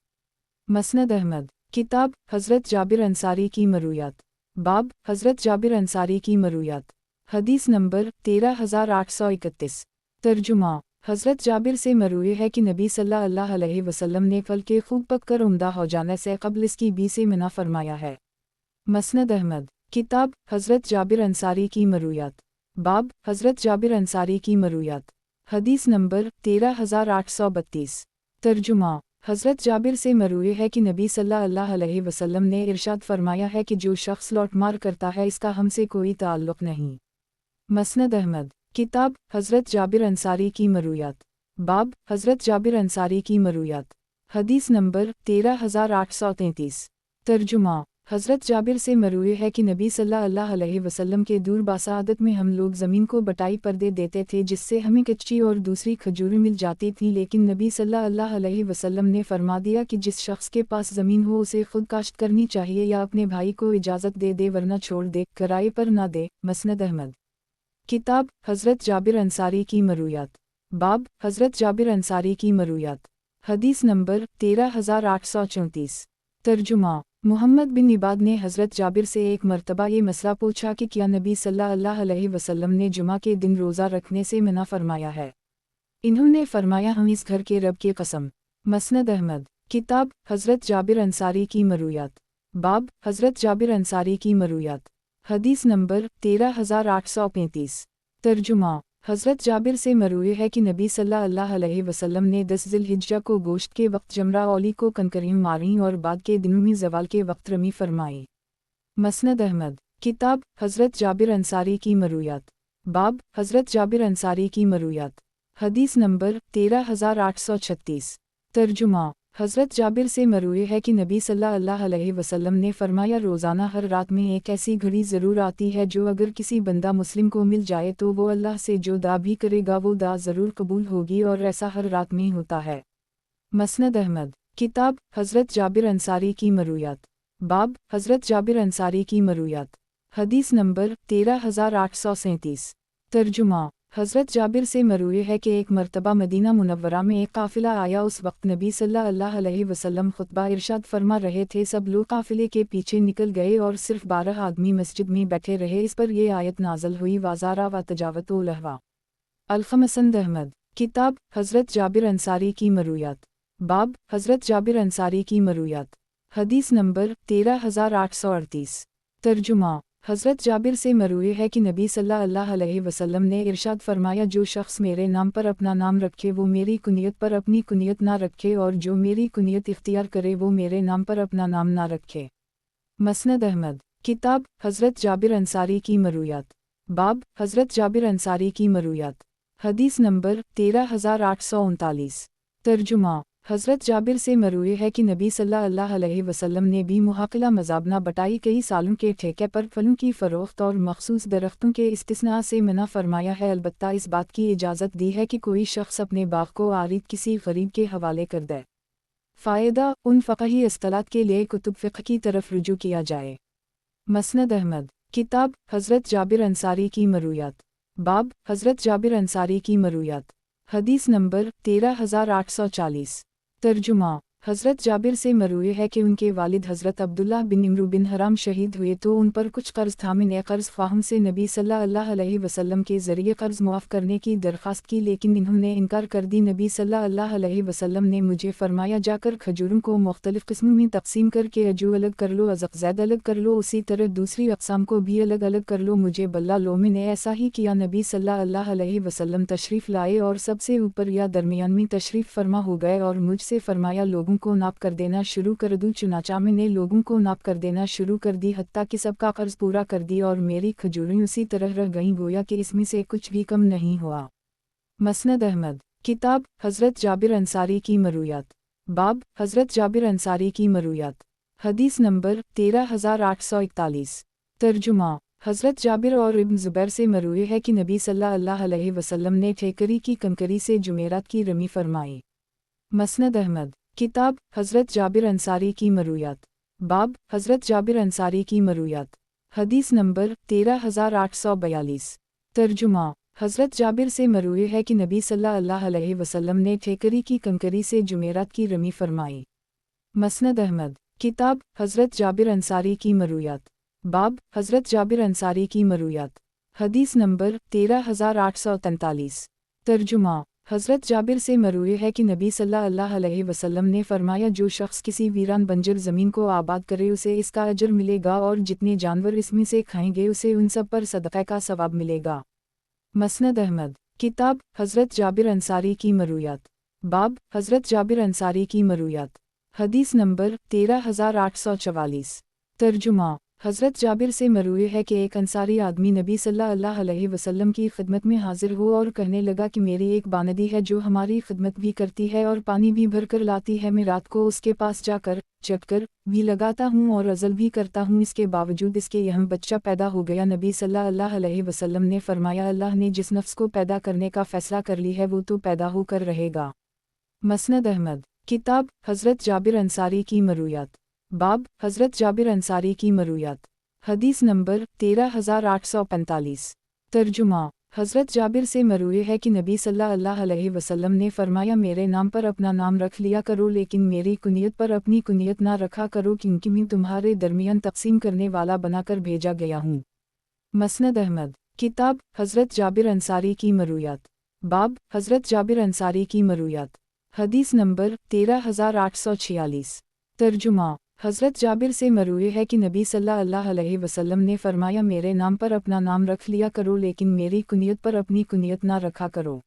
A: मसनद अहमद। किताब हज़रत जाबिर अंसारी की मरूयात। बाब हज़रत जाबिर अंसारी की मरूयात। हदीस नंबर 13831। तर्जुमा। हज़रत जाबिर से मरूए है कि नबी सल्लल्लाहु अलैहि वसल्लम ने फल के खूब पक कर उम्दा हो जाने से क़ब्ल इसकी बी से मना फरमाया है। मसनद अहमद। किताब हज़रत जाबिर अंसारी की मरूयात। बाब हज़रत जाबिर अंसारी की मरूयात। हदीस नंबर 13832। तर्जुमा हज़रत जाबिर से मरूए है कि नबी सल्लल्लाहु अलैहि वसल्लम ने इरशाद फरमाया है कि जो शख्स लौट मार करता है इसका हमसे कोई ताल्लुक़ नहीं। मसनद अहमद। किताब हज़रत जाबिर अंसारी की मरूयात। बाब हज़रत जाबिर अंसारी की मरूयात। हदीस नंबर 13833। तर्जुमा हज़रत जाबिर से मरूए है कि नबी सल्लल्लाहु अलैहि वसल्लम के दूर बासादत में हम लोग ज़मीन को बटाई पर दे देते थे जिससे हमें कच्ची और दूसरी खजूरें मिल जाती थीं, लेकिन नबी सल्लल्लाहु अलैहि वसल्लम ने फरमा दिया कि जिस शख्स के पास ज़मीन हो उसे खुद काश्त करनी चाहिए या अपने भाई को इजाज़त दे दे वरना छोड़ दे, किराए पर ना दे। मसनद अहमद। किताब हज़रत जाबिर अंसारी की मरूयात। बाब हज़रत जाबिर अंसारी की मरूयात। हदीस नंबर 13834। तर्जुमा मुहम्मद बिन इबाद ने हज़रत जाबिर से एक मरतबा ये मसला पूछा कि क्या नबी सल्लल्लाहु अलैहि वसल्लम ने जुमा के दिन रोज़ा रखने से मना फरमाया है। इन्होंने फरमाया हम इस घर के रब की कसम। मसनद अहमद। किताब हज़रत जाबिर अंसारी की मरूयात। बाब हज़रत जाबिर अंसारी की मरूयात। हदीस नंबर 13835। तर्जुमा हज़रत जाबिर से मरूए है कि नबी सल्लल्लाहु अलैहि वसल्लम ने 10 ज़िलहिज्जा को गोश्त के वक्त जमरा औली को कंकरियाँ मारीं और बाद के दिनों में ज़वाल के वक्त रमी फरमाई। मसनद अहमद। किताब हज़रत जाबिर अंसारी की मरूयात। बाब हज़रत जाबिर अंसारी की मरूयात। हदीस नंबर 13836। तर्जुमा हज़रत जाबिर से मरूए है कि नबी सल्लल्लाहु अलैहि वसल्लम ने फरमाया रोज़ाना हर रात में एक ऐसी घड़ी ज़रूर आती है जो अगर किसी बंदा मुस्लिम को मिल जाए तो वो अल्लाह से जो दुआ भी करेगा वो दुआ ज़रूर कबूल होगी और ऐसा हर रात में होता है। मसनद अहमद। किताब हज़रत जाबिर अंसारी की मरूयात। बाब हज़रत जाबिर अंसारी की मरूयात। हदीस नंबर 13837। तर्जुमा हज़रत जाबिर से मरूए है कि एक मरतबा मदीना मुनव्वरा में एक काफ़िला आया। उस वक्त नबी सल्लल्लाहु अलैहि वसल्लम खुतबा इरशाद फरमा रहे थे। सब लोग काफ़िले के पीछे निकल गए और सिर्फ 12 आदमी मस्जिद में बैठे रहे। इस पर यह आयत नाज़ल हुई वाज़ारा व तजावत उल लहवा। मसनद अहमद। किताब हज़रत जाबिर अंसारी की मरूयात। बाब हज़रत जाबिर अंसारी की मरूयात। हदीस नंबर 13838। तर्जुमा हज़रत जाबिर से मरूए है कि नबी सल्लल्लाहु अलैहि वसल्लम ने इरशाद फरमाया जो शख्स मेरे नाम पर अपना नाम रखे वो मेरी कुनियत पर अपनी कुनियत ना रखे और जो मेरी कुनियत इख्तियार करे वो मेरे नाम पर अपना नाम ना रखे। मसनद अहमद। किताब हज़रत जाबिर अंसारी की मरूयात। बाब हज़रत जाबिर अंसारी की मरूयात। हदीस नंबर 13839। तर्जुमा हज़रत जाबिर से मरूए है कि नबी सल्लल्लाहु अलैहि वसल्लम ने भी मुहाकिला मज़ाबना बटाई कई सालों के ठेके पर फलों की फ़रोख्त और मखसूस दरख्तों के इस्तिस्ना से मना फरमाया है। अलबत्ता इस बात की इजाज़त दी है कि कोई शख्स अपने बाग को आरिद किसी गरीब के हवाले कर दे। फ़ायदा उन फ़क़ही इस्तिलात के लिए कुतुब फ़िक़्ह की तरफ रुजू किया जाए। मसनद अहमद। किताब हज़रत जाबिर अंसारी की मरूयात। बाब हज़रत जाबिर अंसारी की मरूयात। हदीस नंबर 13840। तर्जुमा हज़रत जाबिर से मरूए है कि उनके वालिद हज़रत अब्दुल्लाह बिन इमरू बिन हराम शहीद हुए तो उन पर कुछ कर्ज़ था। मैंने कर्ज़ ख्वाहों से नबी सल्लल्लाहु अलैहि वसल्लम के ज़रिए कर्ज़ मुआफ़ करने की दरख्वास्त की लेकिन इन्होंने इनकार कर दी। नबी सल्लल्लाहु अलैहि वसल्लम ने मुझे फरमाया जाकर खजूरों को मुख्तलिफ़ किस्मों में तकसीम करके अजू अलग कर लो, अज़क़ज़ैद अलग कर लो, उसी तरह दूसरी अक़साम को भी अलग अलग कर लो। मुझे बल्ला लो। मैंने ऐसा ही किया। नबी सल्लल्लाहु अलैहि वसल्लम तशरीफ़ लाए और सबसे ऊपर या दरमियान में तशरीफ़ फरमा हो गए और मुझसे फरमाया लोगों को नाप कर देना शुरू कर दूं। चुनाचा मैंने लोगों को नाप कर देना शुरू कर दी हत्ता कि सबका कर्ज पूरा कर दी और मेरी खजूरें उसी तरह रह गईं गोया कि इसमें से कुछ भी कम नहीं हुआ। मसनद अहमद। किताब हज़रत जाबिर अंसारी की मरूयात। बाब हज़रत जाबिर अंसारी की मरूयात। हदीस नंबर 13841। तर्जुमा हज़रत जाबिर और इब्न ज़ुबैर से मरूए है कि नबी सल्लल्लाहु अलैहि वसल्लम ने ठेकरी की कंकरी से जुमेरात की रमी फरमाई। मसनद अहमद। किताब हज़रत जाबिर अंसारी की मरूयात। बाब हज़रत जाबिर अंसारी की मरूयात। हदीस नंबर 13842। तर्जुमा हज़रत जाबिर से मरूए है कि नबी सल्लल्लाहु अलैहि वसल्लम ने ठेकरी की कंकरी से जुमेरात की रमी फरमाई। मसनद अहमद। किताब हज़रत जाबिर अंसारी की मरूयात। बाब हज़रत जाबिर अंसारी की मरूयात। हदीस नंबर 13843। तर्जुमा حضرت جابر سے مروی ہے کہ نبی صلی اللہ علیہ وسلم نے فرمایا جو شخص کسی ویران بنجر زمین کو آباد کرے اسے اس کا اجر ملے گا اور جتنے جانور اس میں سے کھائیں گے اسے ان سب پر صدقہ کا ثواب ملے گا۔ مسند احمد، کتاب حضرت جابر انصاری کی مرویات، باب حضرت جابر انصاری کی مرویات، حدیث نمبر 13844۔ ترجمہ، حضرت جابر سے مروی ہے کہ ایک انصاری آدمی نبی صلی اللہ علیہ وسلم کی خدمت میں حاضر ہو اور کہنے لگا کہ میری ایک باندی ہے جو ہماری خدمت بھی کرتی ہے اور پانی بھی بھر کر لاتی ہے، میں رات کو اس کے پاس جا کر چکر بھی لگاتا ہوں اور عزل بھی کرتا ہوں، اس کے باوجود اس کے یہاں بچہ پیدا ہو گیا۔ نبی صلی اللہ علیہ وسلم نے فرمایا اللہ نے جس نفس کو پیدا کرنے کا فیصلہ کر لی ہے وہ تو پیدا ہو کر رہے گا۔ مسند احمد، کتاب حضرت جابر انصاری کی مرویات، باب حضرت جابر انصاری کی مرویات، حدیث نمبر 13845۔ ترجمہ، حضرت جابر سے مروی ہے کہ نبی صلی اللہ علیہ وسلم نے فرمایا میرے نام پر اپنا نام رکھ لیا کرو لیکن میری کنیت پر اپنی کنیت نہ رکھا کرو کیونکہ میں تمہارے درمیان تقسیم کرنے والا بنا کر بھیجا گیا ہوں۔ مسند احمد، کتاب حضرت جابر انصاری کی مرویات، باب حضرت جابر انصاری کی مرویات، حدیث نمبر 13846۔ ترجمہ، حضرت جابر سے مروی ہے کہ نبی صلی اللہ علیہ وسلم نے فرمایا میرے نام پر اپنا نام رکھ لیا کرو لیکن میری کنیت پر اپنی کنیت نہ رکھا کرو۔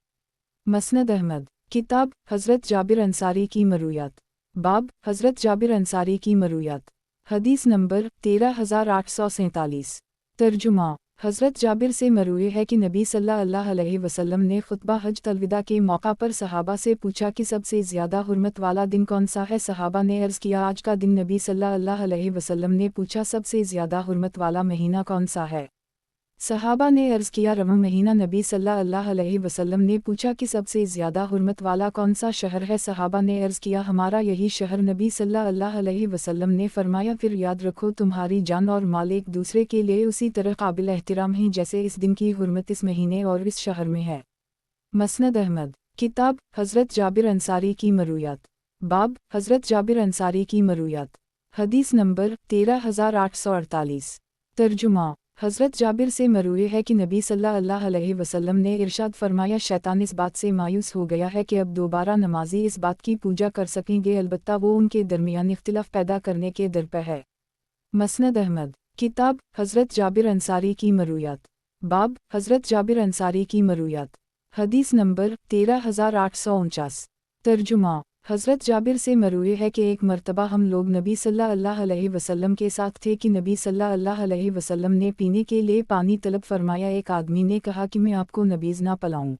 A: مسند احمد، کتاب حضرت جابر انصاری کی مرویات، باب حضرت جابر انصاری کی مرویات، حدیث نمبر 13847۔ ترجمہ، حضرت جابر سے مروی ہے کہ نبی صلی اللہ علیہ وسلم نے خطبہ حجۃ الوداع کے موقع پر صحابہ سے پوچھا کہ سب سے زیادہ حرمت والا دن کون سا ہے؟ صحابہ نے عرض کیا آج کا دن۔ نبی صلی اللہ علیہ وسلم نے پوچھا سب سے زیادہ حرمت والا مہینہ کون سا ہے؟ صحابہ نے عرض کیا رمضان مہینہ۔ نبی صلی اللہ علیہ وسلم نے پوچھا کہ سب سے زیادہ حرمت والا کون سا شہر ہے؟ صحابہ نے عرض کیا ہمارا یہی شہر۔ نبی صلی اللہ علیہ وسلم نے فرمایا پھر یاد رکھو تمہاری جان اور مال ایک دوسرے کے لیے اسی طرح قابل احترام ہیں جیسے اس دن کی حرمت اس مہینے اور اس شہر میں ہے۔ مسند احمد، کتاب حضرت جابر انصاری کی مرویات، باب حضرت جابر انصاری کی مرویات، حدیث نمبر 13848۔ ترجمہ، حضرت جابر سے مروی ہے کہ نبی صلی اللہ علیہ وسلم نے ارشاد فرمایا شیطان اس بات سے مایوس ہو گیا ہے کہ اب دوبارہ نمازی اس بات کی پوجا کر سکیں گے البتہ وہ ان کے درمیان اختلاف پیدا کرنے کے در پہ ہے۔ مسند احمد، کتاب حضرت جابر انصاری کی مرویات، باب حضرت جابر انصاری کی مرویات، حدیث نمبر 13849۔ ترجمہ، حضرت جابر سے مروی ہے کہ ایک مرتبہ ہم لوگ نبی صلی اللہ علیہ وسلم کے ساتھ تھے کہ نبی صلی اللہ علیہ وسلم نے پینے کے لیے پانی طلب فرمایا۔ ایک آدمی نے کہا کہ میں آپ کو نبیذ نہ پلاؤں؟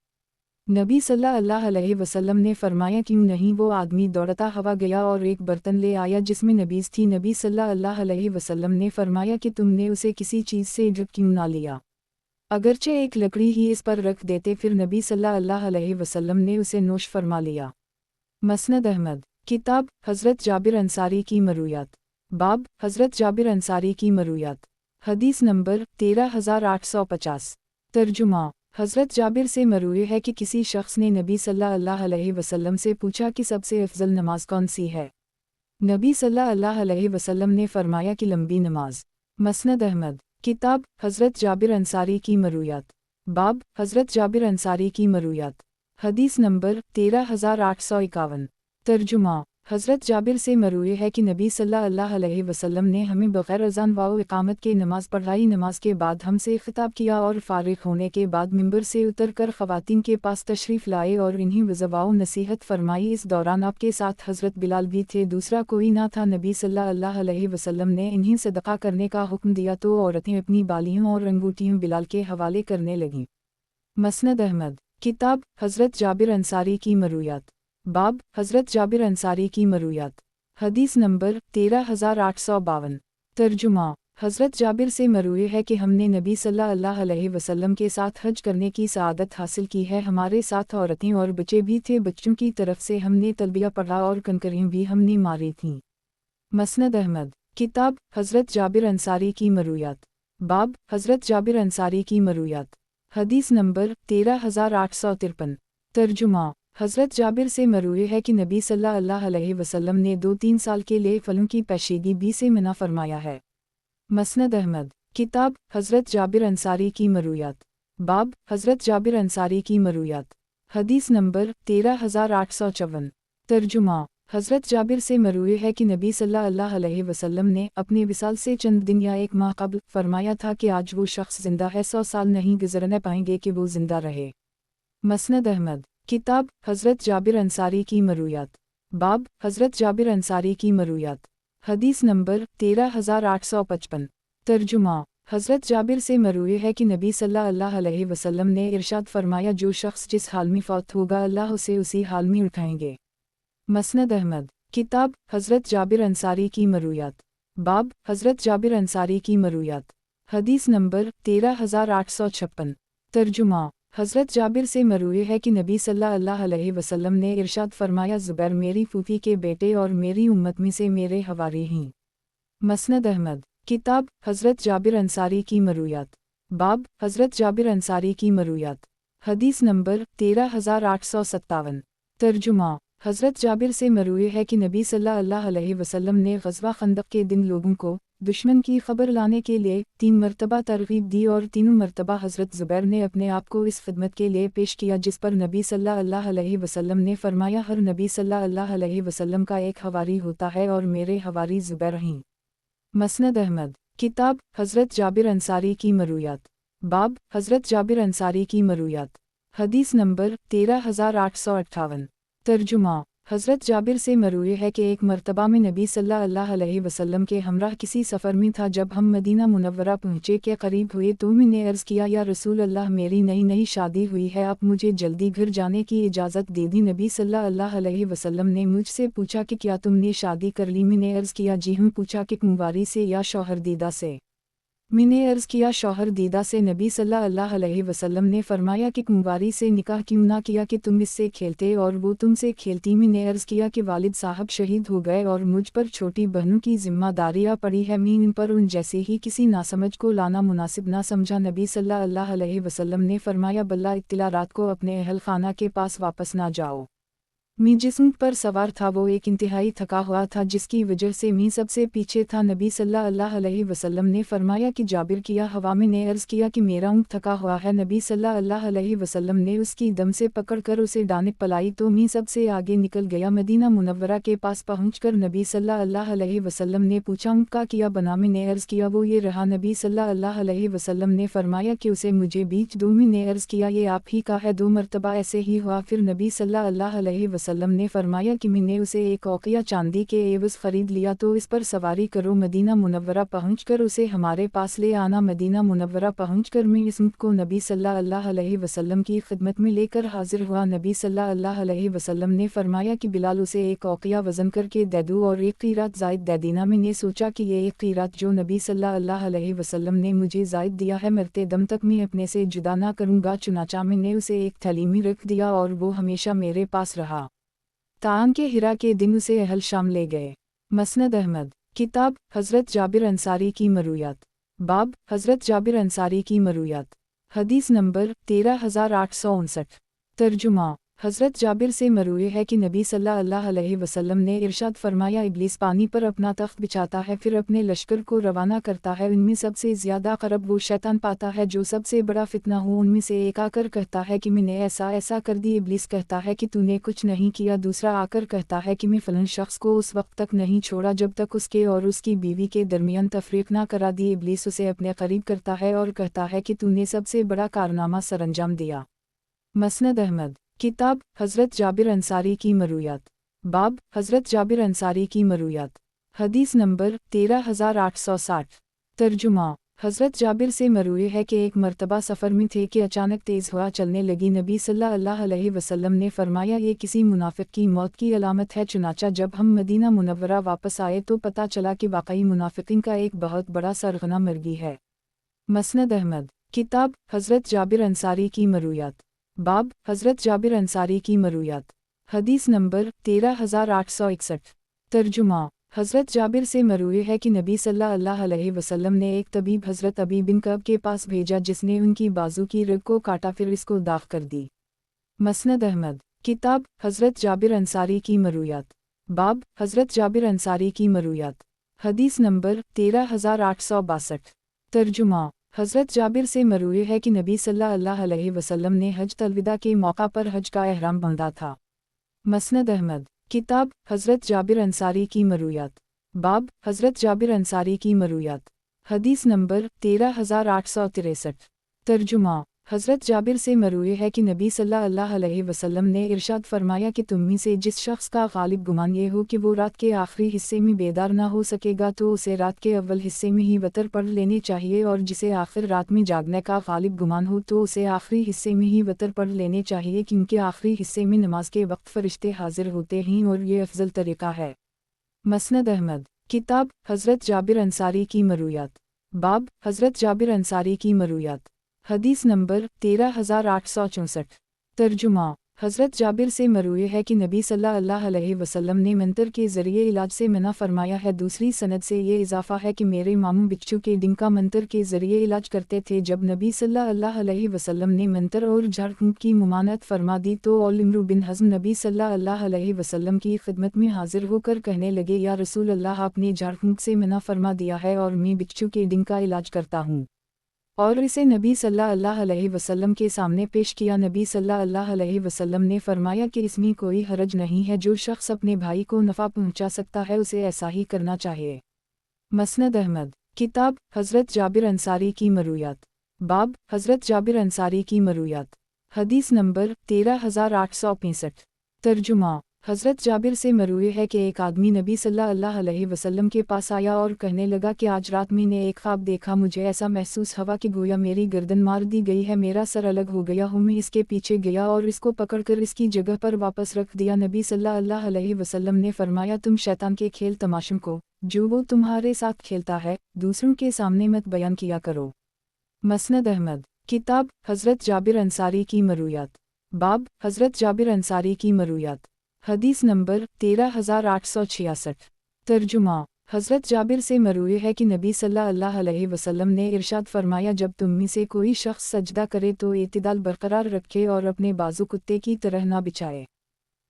A: نبی صلی اللہ علیہ وسلم نے فرمایا کیوں نہیں؟ وہ آدمی دوڑتا ہوا گیا اور ایک برتن لے آیا جس میں نبیذ تھی۔ نبی صلی اللہ علیہ وسلم نے فرمایا کہ تم نے اسے کسی چیز سے اجرت کیوں نہ لیا؟ اگرچہ ایک لکڑی ہی اس پر رکھ دیتے۔ پھر نبی صلی اللہ علیہ وسلم نے اسے نوش فرما لیا۔ مسند احمد، کتاب حضرت جابر انصاری کی مرویات، باب حضرت جابر انصاری کی مرویات، حدیث نمبر 13850۔ ترجمہ، حضرت جابر سے مروی ہے کہ کسی شخص نے نبی صلی اللہ علیہ وسلم سے پوچھا کہ سب سے افضل نماز کون سی ہے؟ نبی صلی اللہ علیہ وسلم نے فرمایا کہ لمبی نماز۔ مسند احمد، کتاب حضرت جابر انصاری کی مرویات، باب حضرت جابر انصاری کی مرویات، حدیث نمبر 13851۔ ترجمہ، حضرت جابر سے مروی ہے کہ نبی صلی اللہ علیہ وسلم نے ہمیں بغیر اذان و اقامت کے نماز پڑھائی۔ نماز کے بعد ہم سے خطاب کیا اور فارغ ہونے کے بعد ممبر سے اتر کر خواتین کے پاس تشریف لائے اور انہیں وضع و نصیحت فرمائی۔ اس دوران آپ کے ساتھ حضرت بلال بھی تھے، دوسرا کوئی نہ تھا۔ نبی صلی اللہ علیہ وسلم نے انہیں صدقہ کرنے کا حکم دیا تو عورتیں اپنی بالیاں اور انگوٹھیاں بلال کے حوالے کرنے لگیں۔ مسند احمد، کتاب حضرت جابر انصاری کی مرویات، باب حضرت جابر انصاری کی مرویات، حدیث نمبر 13852۔ ترجمہ، حضرت جابر سے مروی ہے کہ ہم نے نبی صلی اللہ علیہ وسلم کے ساتھ حج کرنے کی سعادت حاصل کی ہے۔ ہمارے ساتھ عورتیں اور بچے بھی تھے، بچوں کی طرف سے ہم نے تلبیہ پڑھا اور کنکریاں بھی ہم نے ماری تھیں۔ مسند احمد، کتاب حضرت جابر انصاری کی مرویات، باب حضرت جابر انصاری کی مرویات، حدیث نمبر 13853۔ ترجمہ، حضرت جابر سے مروی ہے کہ نبی صلی اللہ علیہ وسلم نے 2-3 سال کے لیے پھلوں کی پیشیدگی بھی سے منع فرمایا ہے۔ مسند احمد، کتاب حضرت جابر انصاری کی مرویات، باب حضرت جابر انصاری کی مرویات، حدیث نمبر 13854۔ ترجمہ۔ حضرت جابر سے مروی ہے کہ نبی صلی اللہ علیہ وسلم نے اپنے وصال سے چند دن یا ایک ماہ قبل فرمایا تھا کہ آج وہ شخص زندہ ہے، 100 سال نہیں گزرنے پائیں گے کہ وہ زندہ رہے۔ مسند احمد۔ کتاب حضرت جابر انصاری کی مرویات۔ باب حضرت جابر انصاری کی مرویات۔ حدیث نمبر 13855۔ ترجمہ۔ حضرت جابر سے مروی ہے کہ نبی صلی اللہ علیہ وسلم نے ارشاد فرمایا، جو شخص جس حال میں فوت ہوگا اللہ اسے اسی حال میں اٹھائیں گے۔ مسند احمد۔ کتاب حضرت جابر انصاری کی مرویات۔ باب حضرت جابر انصاری کی مرویات۔ حدیث نمبر 13856۔ ترجمہ۔ حضرت جابر سے مروی ہے کہ نبی صلی اللہ علیہ وسلم نے ارشاد فرمایا، زبیر میری پھوپھی کے بیٹے اور میری امت میں سے میرے حواری ہیں۔ مسند احمد۔ کتاب حضرت جابر انصاری کی مرویات۔ باب حضرت جابر انصاری کی مرویات۔ حدیث نمبر 13857۔ ترجمہ۔ حضرت جابر سے مروی ہے کہ نبی صلی اللہ علیہ وسلم نے غزوہ خندق کے دن لوگوں کو دشمن کی خبر لانے کے لیے 3 مرتبہ ترغیب دی، اور تینوں مرتبہ حضرت زبیر نے اپنے آپ کو اس خدمت کے لیے پیش کیا جس پر نبی صلی اللہ علیہ وسلم نے فرمایا، ہر نبی صلی اللہ علیہ وسلم کا ایک حواری ہوتا ہے اور میرے حواری زبیر ہیں۔ مسند احمد۔ کتاب حضرت جابر انصاری کی مرویات۔ باب حضرت جابر انصاری کی مرویات۔ حدیث نمبر 13858۔ ترجمہ۔ حضرت جابر سے مروی ہے کہ ایک مرتبہ میں نبی صلی اللہ علیہ وسلم کے ہمراہ کسی سفر میں تھا، جب ہم مدینہ منورہ پہنچے کے قریب ہوئے تو میں نے عرض کیا، یا رسول اللہ، میری نئی شادی ہوئی ہے، آپ مجھے جلدی گھر جانے کی اجازت دے دی۔ نبی صلی اللہ علیہ وسلم نے مجھ سے پوچھا کہ کیا تم نے شادی کر لی؟ میں نے عرض کیا جی ہوں۔ پوچھا کہ کنواری سے یا شوہر دیدہ سے؟ میں نے عرض کیا شوہر دیدہ سے۔ نبی صلی اللہ علیہ وسلم نے فرمایا کہ کنواری سے نکاح کیوں نہ کیا کہ تم اس سے کھیلتے اور وہ تم سے کھیلتی؟ میں نے عرض کیا کہ والد صاحب شہید ہو گئے اور مجھ پر چھوٹی بہنوں کی ذمہ داریاں پڑی ہے، میں ان پر ان جیسے ہی کسی ناسمجھ کو لانا مناسب نہ سمجھا۔ نبی صلی اللہ علیہ وسلم نے فرمایا، بلا اطلاع رات کو اپنے اہل خانہ کے پاس واپس نہ جاؤ۔ میں جس اونٹ پر سوار تھا وہ ایک انتہائی تھکا ہوا تھا، جس کی وجہ سے میں سب سے پیچھے تھا۔ نبی صلی اللہ علیہ وسلم نے فرمایا کہ جابر کیا ہوا؟ میں نے عرض کیا کہ میرا اونٹ تھکا ہوا ہے۔ نبی صلی اللہ علیہ وسلم نے اس کی دم سے پکڑ کر اسے ڈانٹ پلائی تو میں سب سے آگے نکل گیا۔ مدینہ منورہ کے پاس پہنچ کر نبی صلی اللہ علیہ وسلم نے پوچھا، اونٹ کا کیا بنا؟ میں نے عرض کیا وہ یہ رہا۔ نبی صلی اللہ علیہ وسلم نے فرمایا کہ اسے مجھے بیچ دو۔ میں نے عرض کیا یہ آپ ہی کا ہے؟ 2 مرتبہ ایسے ہی ہوا۔ پھر نبی صلی اللہ علیہ وسلم نے فرمایا کہ میں نے اسے ایک اوقیہ چاندی کے عوض خرید لیا، تو اس پر سواری کرو، مدینہ منورہ پہنچ کر اسے ہمارے پاس لے آنا۔ مدینہ منورہ پہنچ کر میں اس اونٹ کو نبی صلی اللہ علیہ وسلم کی خدمت میں لے کر حاضر ہوا۔ نبی صلی اللہ علیہ وسلم نے فرمایا کہ بلال اسے ایک اوقیہ وزن کر کے دے دو اور 1 قیراط زائد دے دینا۔ میں نے سوچا کہ یہ 1 قیراط جو نبی صلی اللہ علیہ وسلم نے مجھے زائد دیا ہے مرتے دم تک میں اپنے سے جدا نہ کروں گا، چنانچہ میں نے اسے ایک تھیلی میں رکھ دیا اور وہ ہمیشہ میرے پاس رہا تاہم کہ ہرا کے دن اسے اہل شام لے گئے۔ مسند احمد۔ کتاب حضرت جابر انصاری کی مرویات۔ باب حضرت جابر انصاری کی مرویات۔ حدیث نمبر 13859۔ ترجمہ۔ حضرت جابر سے مروی ہے کہ نبی صلی اللہ علیہ وسلم نے ارشاد فرمایا، ابلیس پانی پر اپنا تخت بچھاتا ہے، پھر اپنے لشکر کو روانہ کرتا ہے، ان میں سب سے زیادہ قرب وہ شیطان پاتا ہے جو سب سے بڑا فتنہ ہو۔ ان میں سے ایک آ کر کہتا ہے کہ میں نے ایسا کر دی، ابلیس کہتا ہے کہ تو نے کچھ نہیں کیا۔ دوسرا آ کر کہتا ہے کہ میں فلاں شخص کو اس وقت تک نہیں چھوڑا جب تک اس کے اور اس کی بیوی کے درمیان تفریق نہ کرا دی۔ ابلیس اسے اپنے قریب کرتا ہے اور کہتا ہے کہ تو نے سب سے بڑا کارنامہ سر انجام دیا۔ مسند احمد۔ کتاب حضرت جابر انصاری کی مرویات۔ باب حضرت جابر انصاری کی مرویات۔ حدیث نمبر 13860۔ ترجمہ۔ حضرت جابر سے مروی ہے کہ ایک مرتبہ سفر میں تھے کہ اچانک تیز ہوا چلنے لگی۔ نبی صلی اللہ علیہ وسلم نے فرمایا یہ کسی منافق کی موت کی علامت ہے۔ چنانچہ جب ہم مدینہ منورہ واپس آئے تو پتہ چلا کہ واقعی منافقین کا ایک بہت بڑا سرغنہ مرگی ہے۔ مسند احمد۔ کتاب حضرت جابر انصاری کی مرویات۔ باب حضرت جابر انصاری کی مرویات۔ حدیث نمبر 13861۔ ترجمہ۔ حضرت جابر سے مروی ہے کہ نبی صلی اللہ علیہ وسلم نے ایک طبیب حضرت ابی بن کعب کے پاس بھیجا جس نے ان کی بازو کی رگ کو کاٹا، پھر اس کو داغ کر دی۔ مسند احمد۔ کتاب حضرت جابر انصاری کی مرویات۔ باب حضرت جابر انصاری کی مرویات۔ حدیث نمبر 13862۔ ترجمہ۔ हज़रत जाबिर से मरूए है कि नबी सल्लल्लाहु अलैहि वसल्लम ने हज अलविदा के मौका पर हज का एहराम बांधा था। मसनद अहमद। किताब हज़रत जाबिर अंसारी की मरूयात। बाब हज़रत जाबिर अंसारी की मरूयात। हदीस नंबर 13863। तर्जुमा हज़रत जाबिर से मरूए है कि नबी सल्लल्लाहु अलैहि वसल्लम ने इरशाद फरमाया कि तुम में से जिस शख्स का गालिब गुमान ये हो कि वो रात के आखिरी हिस्से में बेदार ना हो सकेगा तो उसे रात के अव्वल हिस्से में ही वतर पढ़ लेनी चाहिए, और जिसे आखिर रात में जागने का गालिब गुमान हो तो उसे आखिरी हिस्से में ही वतर पढ़ लेने चाहिए, क्योंकि आखिरी हिस्से में नमाज के वक्त फरिश्ते हाजिर होते हैं और ये अफजल तरीक़ा है। मसनद अहमद। किताब हज़रत जाबिर अंसारी की मरूयात। बाब हज़रत जाबिर अंसारी की मरूयात। हदीस नंबर 13864। तर्जुमा हज़रत जाबिर से मरूए है कि नबी सल्लल्लाहु अलैहि वसल्लम ने मंतर के ज़रिए इलाज से मना फरमाया है। दूसरी सनद से ये इजाफ़ा है कि मेरे मामू बिच्छू के डिंग का मंतर के ज़रिए इलाज करते थे। जब नबी सल्लल्लाहु अलैहि वसल्लम ने मंतर और झाड़ फूंक की मुमानत फरमा दी तो इमरू बिन हज़म नबी सल्लल्लाहु अलैहि वसल्लम की खिदमत में हाजिर होकर कहने लगे, या रसूल अल्लाह, आपने झाड़ फूंक से मना फरमा दिया है और मैं बिच्छू के डिंग का इलाज करता हूँ। और इसे नबी सल्लल्लाहु अलैहि वसल्लम के सामने पेश किया। नबी सल्लल्लाहु अलैहि वसल्लम ने फरमाया कि इसमें कोई हरज नहीं है, जो शख्स अपने भाई को नफ़ा पहुंचा सकता है उसे ऐसा ही करना चाहिए। मसनद अहमद। किताब हज़रत जाबिर अंसारी की मरूयात। बाब हज़रत जाबिर अंसारी की मरूयात। हदीस नंबर 13865। तर्जुमा हज़रत जाबिर से मरूए है कि एक आदमी नबी सल्लल्लाहु अलैहि वसल्लम के पास आया और कहने लगा कि आज रात मैंने एक ख्वाब देखा, मुझे ऐसा महसूस हुआ कि गोया मेरी गर्दन मार दी गई है, मेरा सर अलग हो गया हूँ। मैं इसके पीछे गया और इसको पकड़कर इसकी जगह पर वापस रख दिया। नबी सल्लल्लाहु अलैहि वसल्लम ने फरमाया, तुम शैतान के खेल तमाशों को जो वो तुम्हारे साथ खेलता है दूसरों के सामने मत बयान किया करो। मसनद अहमद। किताब हज़रत जाबिर अंसारी की मरूयात। बाब हज़रत जाबिर अंसारी की मरूयात। हदीस नंबर 13866। तर्जुमा हज़रत जाबिर से मरूए है कि नबी सल्लल्लाहु अलैहि वसल्लम ने इरशाद फरमाया, जब तुम में से कोई शख्स सजदा करे तो एतिदाल बरकरार रखे और अपने बाजू कुत्ते की तरह ना बिछाए।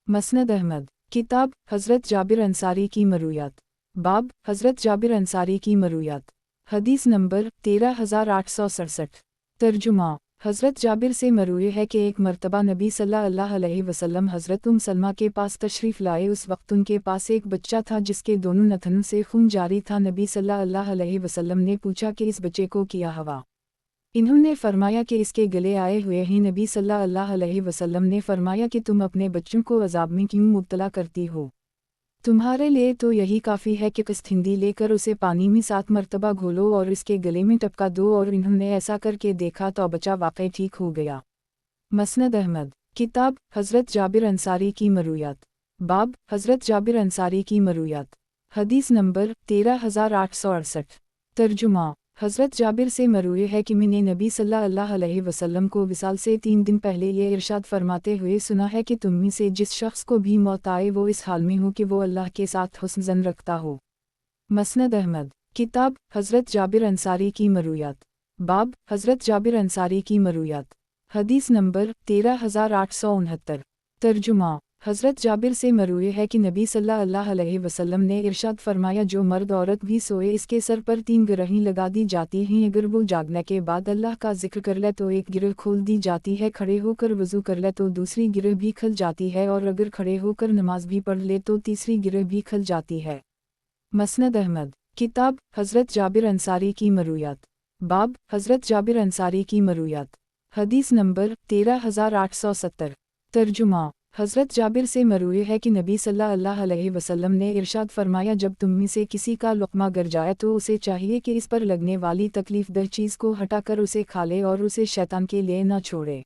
A: मसनद अहमद। किताब हज़रत जाबिर अंसारी की मरूयात। बाब हज़रत जाबिर अंसारी की मरूयात। हदीस नंबर 13867। तर्जुमा हज़रत जाबिर से मरूए है कि एक मरतबा नबी सल्लल्लाहु अलैहि वसल्लम हज़रत सलमा के पास तशरीफ़ लाए। उस वक्त उनके पास एक बच्चा था जिसके दोनों नथनों से खून जारी था। नबी सल्लल्लाहु अलैहि वसल्लम ने पूछा कि इस बच्चे को क्या हुआ? इन्होंने फरमाया कि इसके गले आए हुए हैं। नबी सल्लल्लाहु अलैहि वसल्लम ने फरमाया कि तुम अपने बच्चों को अजाब में क्यों मुब्तला करती हो? तुम्हारे लिए तो यही काफ़ी है कि किस्थिंदी लेकर उसे पानी में 7 मरतबा घोलो और इसके गले में टपका दो। और इन्होंने ऐसा करके देखा तो बच्चा वाकई ठीक हो गया। मसनद अहमद। किताब हज़रत जाबिर अंसारी की मरूयात। बाब हज़रत जाबिर अंसारी की मरूयात। हदीस नंबर 13868। तर्जुमा हज़रत जाबिर से मरूए है कि मैंने नबी सल्लल्लाहु अलैहि वसल्लम को विसाल से 3 दिन पहले ये इरशाद फरमाते हुए सुना है कि तुम में से जिस शख्स को भी मौत आए वो इस हाल में हो कि वो अल्लाह के साथ हुस्न ज़न रखता हो। मसनद अहमद। किताब हज़रत जाबिर अंसारी की मरूयात। बाब हज़रत जाबिर अंसारी की मरूयात। हदीस नंबर 13869। तर्जुमा हज़रत जाबिर से मरूए है कि नबी सल्लल्लाहु अलैहि वसल्लम ने इरशाद फरमाया, जो मर्द औरत भी सोए इसके सर पर 3 गिरहें लगा दी जाती हैं। अगर वो जागने के बाद अल्लाह का जिक्र कर ले तो एक गिरह खोल दी जाती है, खड़े होकर वज़ू कर ले तो दूसरी गिरह भी खुल जाती है, और अगर खड़े होकर नमाज भी पढ़ ले तो तीसरी गिरह भी खुल जाती है। मसनद अहमद। किताब हज़रत जाबिर अंसारी की मरूयात। बाब हज़रत जाबिर अंसारी की मरूयात। हदीस नंबर 13870। तर्जुमा हज़रत जाबिर से मरूए है कि नबी सल्लल्लाहु अलैहि वसल्लम ने इरशाद फरमाया, जब तुम में से किसी का लुक़मा गिर जाए तो उसे चाहिए कि इस पर लगने वाली तकलीफ़दह चीज़ को हटाकर उसे खा ले और उसे शैतान के लिए न छोड़े।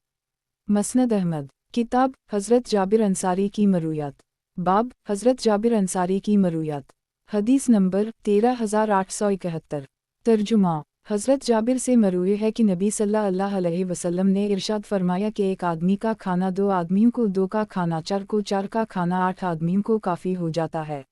A: मसनद अहमद। किताब हज़रत जाबिर अंसारी की मरूयात। बाब हज़रत जाबिर अंसारी की मरूयात। हदीस नंबर 13871। तर्जुमा हज़रत जाबिर से मरूए है कि नबी सल्लल्लाहु अलैहि वसल्लम ने इरशाद फरमाया कि एक आदमी का खाना 2 आदमियों को 2 का खाना 4 को 4 का खाना 8 आदमियों को काफ़ी हो जाता है।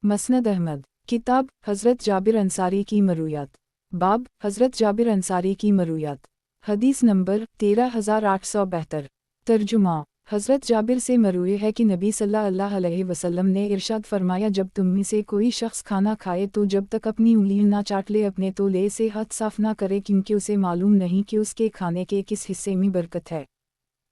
A: मसनद अहमद। किताब हज़रत जाबिर अंसारी की मरूयात। बाब हज़रत जाबिर अंसारी की मरूयात। हदीस नंबर 13872। तर्जुमा हज़रत जाबिर से मरवी है कि नबी सल्लल्लाहु अलैहि वसल्लम ने इरशाद फरमाया, जब तुम में से कोई शख्स खाना खाए तो जब तक अपनी उंगलियां ना चाट ले अपने तोले से हाथ साफ ना करे, क्योंकि उसे मालूम नहीं कि उसके खाने के किस हिस्से में बरकत है।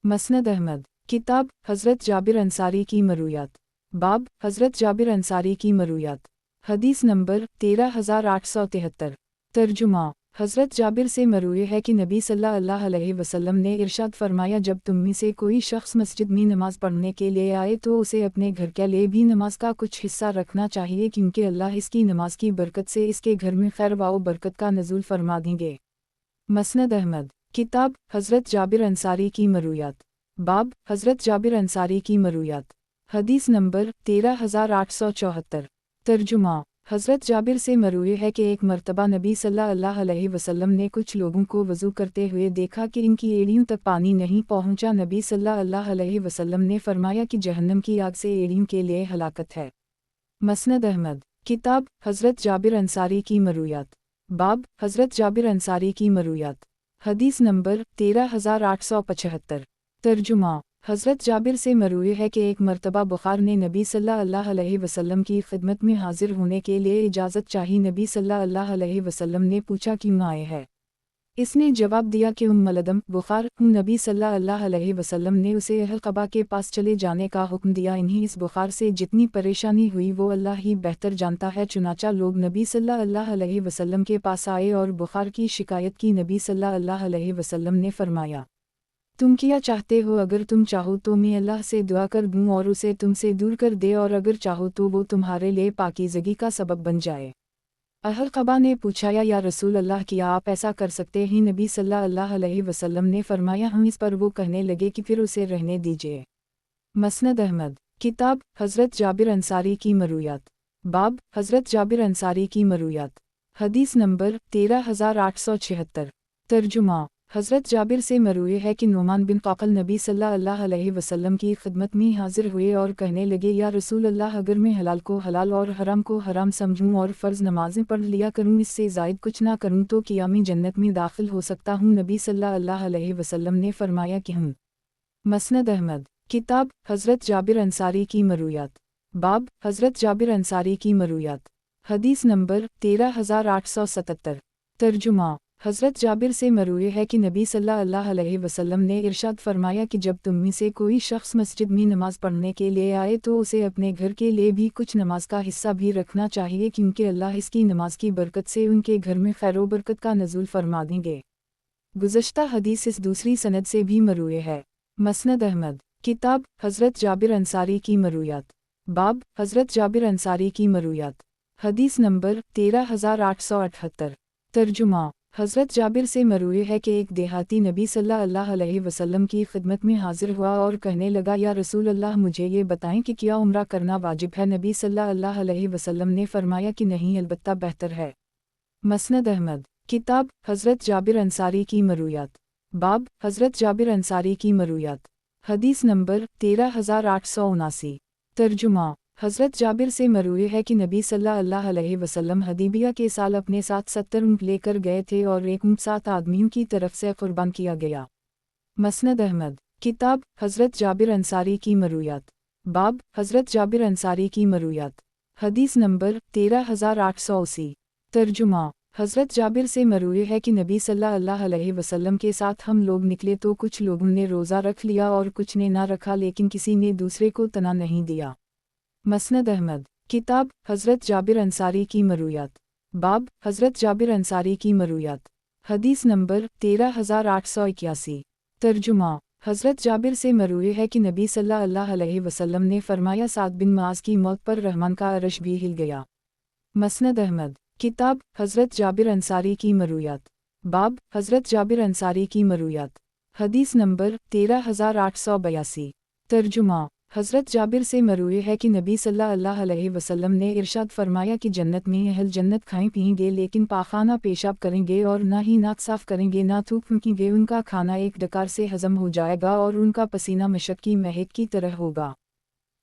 A: मसनद अहमद। किताब हज़रत जाबिर अंसारी की मरूयात। बाब हज़रत जाबिर अंसारी की मरूयात। हदीस नंबर 13873। तर्जुमा। हज़रत जाबिर से मरवी है कि नबी सल्लल्लाहु अलैहि वसल्लम ने इरशाद फरमाया, जब तुम में से कोई शख्स मस्जिद में नमाज पढ़ने के लिए आए तो उसे अपने घर के लिए भी नमाज का कुछ हिस्सा रखना चाहिए, क्योंकि अल्लाह इसकी नमाज की बरकत से इसके घर में खैर व बरकत का नज़ूल फरमा देंगे। मसनद अहमद। किताब हज़रत जाबिर अंसारी की मरूयात। बाब हज़रत जाबिर अंसारी की मरूयात। हदीस नंबर 13874। तर्जुमा। हज़रत जाबिर से मरवी है कि एक मर्तबा नबी सल्लल्लाहु अलैहि वसल्लम ने कुछ लोगों को वज़ू करते हुए देखा कि इनकी एड़ियों तक पानी नहीं पहुंचा। नबी सल्लल्लाहु अलैहि वसल्लम ने फरमाया कि जहन्नम की आग से एड़ियों के लिए हलाकत है। मसनद अहमद। किताब हज़रत जाबिर अंसारी की मरूयात। बाब हज़रत जाबिर अंसारी की मरूयात। हदीस नंबर 13875। तर्जुमा। हज़रत जाबिर से मरवी है कि एक मर्तबा बुखार ने नबी सल्लल्लाहु अलैहि वसल्लम की खिदमत में हाजिर होने के लिए इजाज़त चाही। नबी सल्लल्लाहु अलैहि वसल्लम ने पूछा, क्यों आए हैं? इसने जवाब दिया कि मलदम बुखार हूँ। नबी सल्लल्लाहु अलैहि वसल्लम ने उसे अहल क़बा के पास चले जाने का हुक्म दिया। इन्हें इस बुखार से जितनी परेशानी हुई वो अल्लाह ही बेहतर जानता है। चुनाचा लोग नबी सल्लल्लाहु अलैहि वसल्लम के पास आए और बुखार की शिकायत की। नबी सल्लल्लाहु अलैहि वसल्लम ने फरमाया, तुम क्या चाहते हो? अगर तुम चाहो तो मैं अल्लाह से दुआ कर दूँ और उसे तुमसे दूर कर दे, और अगर चाहो तो वो तुम्हारे लिए पाकीज़गी का सबब बन जाए। अहल क़बा ने पूछा, या रसूल अल्लाह, क्या आप ऐसा कर सकते हैं? नबी सल्लल्लाहु अलैहि वसल्लम ने फरमाया, हम। इस पर वो कहने लगे कि फिर उसे रहने दीजिए। मसनद अहमद। किताब हज़रत जाबिर अंसारी की मरूयात। बाब हज़रत जाबिर अंसारी की मरूयात। हदीस नंबर 13876। तर्जुमा। हज़रत जाबिर से मरवी है कि नुमान बिन क़क़ल नबी सल्लल्लाहु अलैहि वसल्लम की खिदमत में हाजिर हुए और कहने लगे, या रसूल अल्लाह, अगर मैं हलाल को हलाल और हराम को हराम समझूं और फ़र्ज़ नमाज़ें पढ़ लिया करूं, इससे ज़ायद कुछ ना करूं, तो क्या मैं जन्नत में दाखिल हो सकता हूं? नबी सल्लल्लाहु अलैहि वसल्लम ने फरमाया कि हूँ। मसनद अहमद। किताब हज़रत जाबिर अंसारी की मरूयात। बाब हज़रत जाबिर अंसारी की मरूयात। हदीस नंबर 13877। तर्जुमा। हज़रत जाबिर से मरवी है कि नबी सल्लल्लाहु अलैहि वसल्लम ने इरशाद फरमाया कि जब तुम में से कोई शख्स मस्जिद में नमाज पढ़ने के लिए आए तो उसे अपने घर के लिए भी कुछ नमाज का हिस्सा भी रखना चाहिए, क्योंकि अल्लाह इसकी नमाज की बरकत से उनके घर में खैर व बरकत का नज़ूल फरमा देंगे। गुज़श्ता हदीस इस दूसरी सनद से भी मरवी है। मसनद अहमद। किताब हज़रत जाबिर अंसारी की मरूयात। बाब हज़रत जाबिर अंसारी की मरूयात। हदीस नंबर 13878। तर्जुमा। हज़रत जाबिर से मरवी है कि एक देहाती नबी सल्लल्लाहु अलैहि वसल्लम की खिदमत में हाजिर हुआ और कहने लगा, या रसूल अल्लाह, मुझे ये बताएं कि क्या उम्रा करना वाजिब है? नबी सल्लल्लाहु अलैहि वसल्लम ने फरमाया कि नहीं, अलबत्ता बेहतर है। मसनद अहमद। किताब हज़रत जाबिर अंसारी की मरूयात। बाब हज़रत जाबिर अंसारी की मरूयात। हदीस नंबर 13879। तर्जुमा। हज़रत जाबिर से मरवी है कि नबी सल्लल्लाहु अलैहि वसल्लम हदीबिया के साल अपने साथ 70 ऊँट लेकर गए थे और एक ऊँट 7 आदमियों की तरफ से कुर्बान किया गया। मसनद अहमद। किताब हज़रत जाबिर अंसारी की मरूयात। बाब हज़रत जाबिर अंसारी की मरूयात। हदीस नंबर 13880। तर्जुमा। हज़रत जाबिर से मरवी है कि नबी सल्लल्लाहु अलैहि वसल्लम के साथ हम लोग निकले तो कुछ लोगों ने रोज़ा रख लिया और कुछ ने ना रखा, लेकिन किसी ने दूसरे को तना नहीं दिया। मसनद अहमद। किताब हज़रत जाबिर अंसारी की मरूयात। बाब हज़रत जाबिर अंसारी की मरूयात। हदीस नंबर 13881। तर्जुमा। हज़रत जाबिर से मरवी है कि नबी सल्लल्लाहु अलैहि वसल्लम ने फरमाया, साद बिन मुआज़ की मौत पर रहमान का अरश भी हिल गया। मसनद अहमद। किताब हज़रत जाबिर अंसारी की मरूयात। बाब हज़रत जाबिर अंसारी की मरूयात। हदीस नंबर 13882। तर्जुमा। हज़रत जाबिर से मरवी है कि नबी सल्लल्लाहु अलैहि वसल्लम ने इरशाद फरमाया कि जन्नत में अहल जन्नत खाएं पिएंगे, लेकिन पाखाना पेशाब करेंगे और ना ही नाक साफ करेंगे, ना थूक फूकेंगे। उनका खाना एक डकार से हज़म हो जाएगा और उनका पसीना मशक की महक की तरह होगा।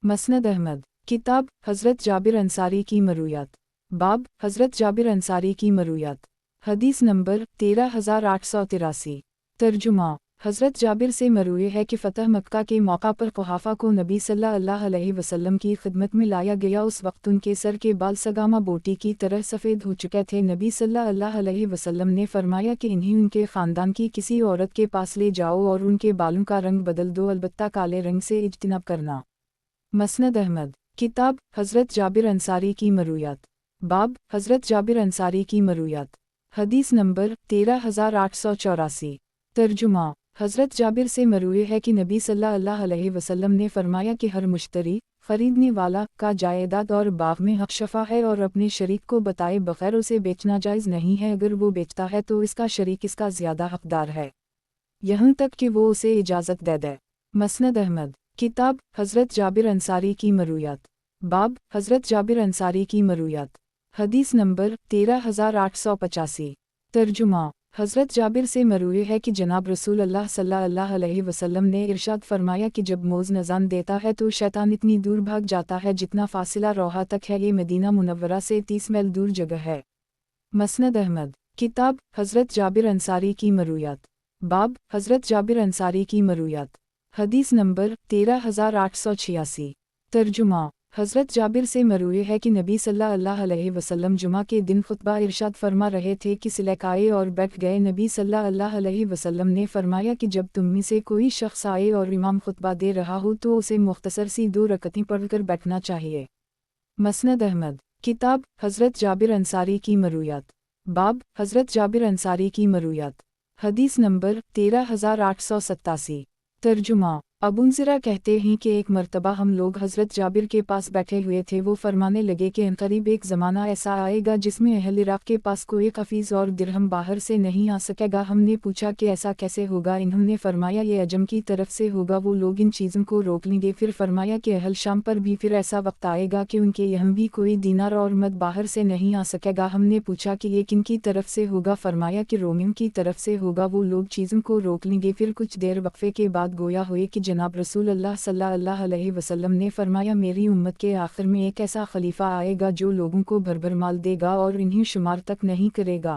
A: मसनद अहमद। किताब हज़रत जाबिर अंसारी की मरूयात। बाब हज़रत जाबिर अंसारी की मरूयात। हदीस नंबर 13883। तर्जुमा। हज़रत जाबिर से मरूए है कि फ़तह मक्का के मौका पर कुहाफ़ा को नबी सल्लल्लाहु अलैहि वसल्लम की खिदमत में लाया गया। उस वक्त उनके सर के बाल सगामा बोटी की तरह सफ़ेद हो चुके थे। नबी सल्लल्लाहु अलैहि वसल्लम ने फरमाया कि इन्हें उनके ख़ानदान की किसी औरत के पास ले जाओ और उनके बालों का रंग बदल दो, अलबत्ता काले रंग से इज्तिनाब करना। मसनद अहमद। किताब हज़रत जाबिर अंसारी की मरूयात। बाब हज़रत जाबिर अंसारी की मरूयात। हदीस नंबर 13884। तर्जुमा। हज़रत जाबिर से मरूए है कि नबी सल्लल्लाहु अलैहि वसल्लम ने फरमाया कि हर मुश्तरी खरीदने वाला का जायदाद और बाग में हक शफ़ा है और अपने शरीक को बताए बग़ैर उसे बेचना जायज़ नहीं है। अगर वो बेचता है तो इसका शरीक इसका ज़्यादा हकदार है, यहाँ तक कि वो उसे इजाज़त दे दे। मसनद अहमद। किताब हज़रत जाबिर अंसारी की मरूयात। बाब हज़रत जाबिर अंसारी की मरूयात। हदीस नंबर 13885। तर्जुमा। हज़रत जाबिर से मरूए है कि जनाब रसूल अल्लाह सल्लल्लाहु अलैहि वसल्लम ने इरशाद फरमाया कि जब मौज़ नज़ान देता है तो शैतान इतनी दूर भाग जाता है जितना फासिला रोहा तक है। ये मदीना मुनव्वरा से 30 मील दूर जगह है। मसनद अहमद। किताब हज़रत जाबिर अंसारी की मरूयात। बाब हज़रत जाबिर अंसारी की मरूयात। हदीस नंबर 13886। तर्जुमा। हज़रत जाबिर से मरूए है कि नबी सल्लल्लाहु अलैहि वसल्लम जुमा के दिन खुतबा इरशाद फरमा रहे थे कि सिलक आए और बैठ गए। नबी सल्लल्लाहु अलैहि वसल्लम ने फरमाया कि जब तुम में से कोई शख्स आए और इमाम खुतबा दे रहा हो तो उसे मुख्तसर सी 2 रकअतें पढ़कर बैठना चाहिए। मसनद अहमद। किताब हज़रत जाबिर अंसारी की मरूयात। बाब हज़रत जाबिर अंसारी की मरूयात। हदीस नंबर 13887। तर्जुमा। अबूज़रा कहते हैं कि एक मर्तबा हम लोग हज़रत जाबिर के पास बैठे हुए थे। वो फरमाने लगे कि अनक़रीब एक ज़माना ऐसा आएगा जिसमें अहल इराक़ के पास कोई कफ़ीज़ और दिरहम बाहर से नहीं आ सकेगा। हमने पूछा कि ऐसा कैसे होगा? इन्होंने फरमाया ये अजम की तरफ से होगा, वो लोग इन चीज़ों को रोक लेंगे। फिर फरमाया कि अहल शाम पर भी फिर ऐसा वक्त आएगा कि उनके यहाँ भी कोई दीनार और मद बाहर से नहीं आ सकेगा। हमने पूछा कि ये किन की तरफ से होगा? फरमाया कि रोमियों की तरफ से होगा, वो लोग चीज़ों को रोक लेंगे। फिर कुछ देर वक्फे के बाद गोया हुए कि जनाब रसूल अल्लाह सल्लल्लाहु अलैहि वसल्लम ने फरमाया मेरी उम्मत के आखिर में एक ऐसा खलीफा आएगा जो लोगों को भर माल देगा और इन्हें शुमार तक नहीं करेगा।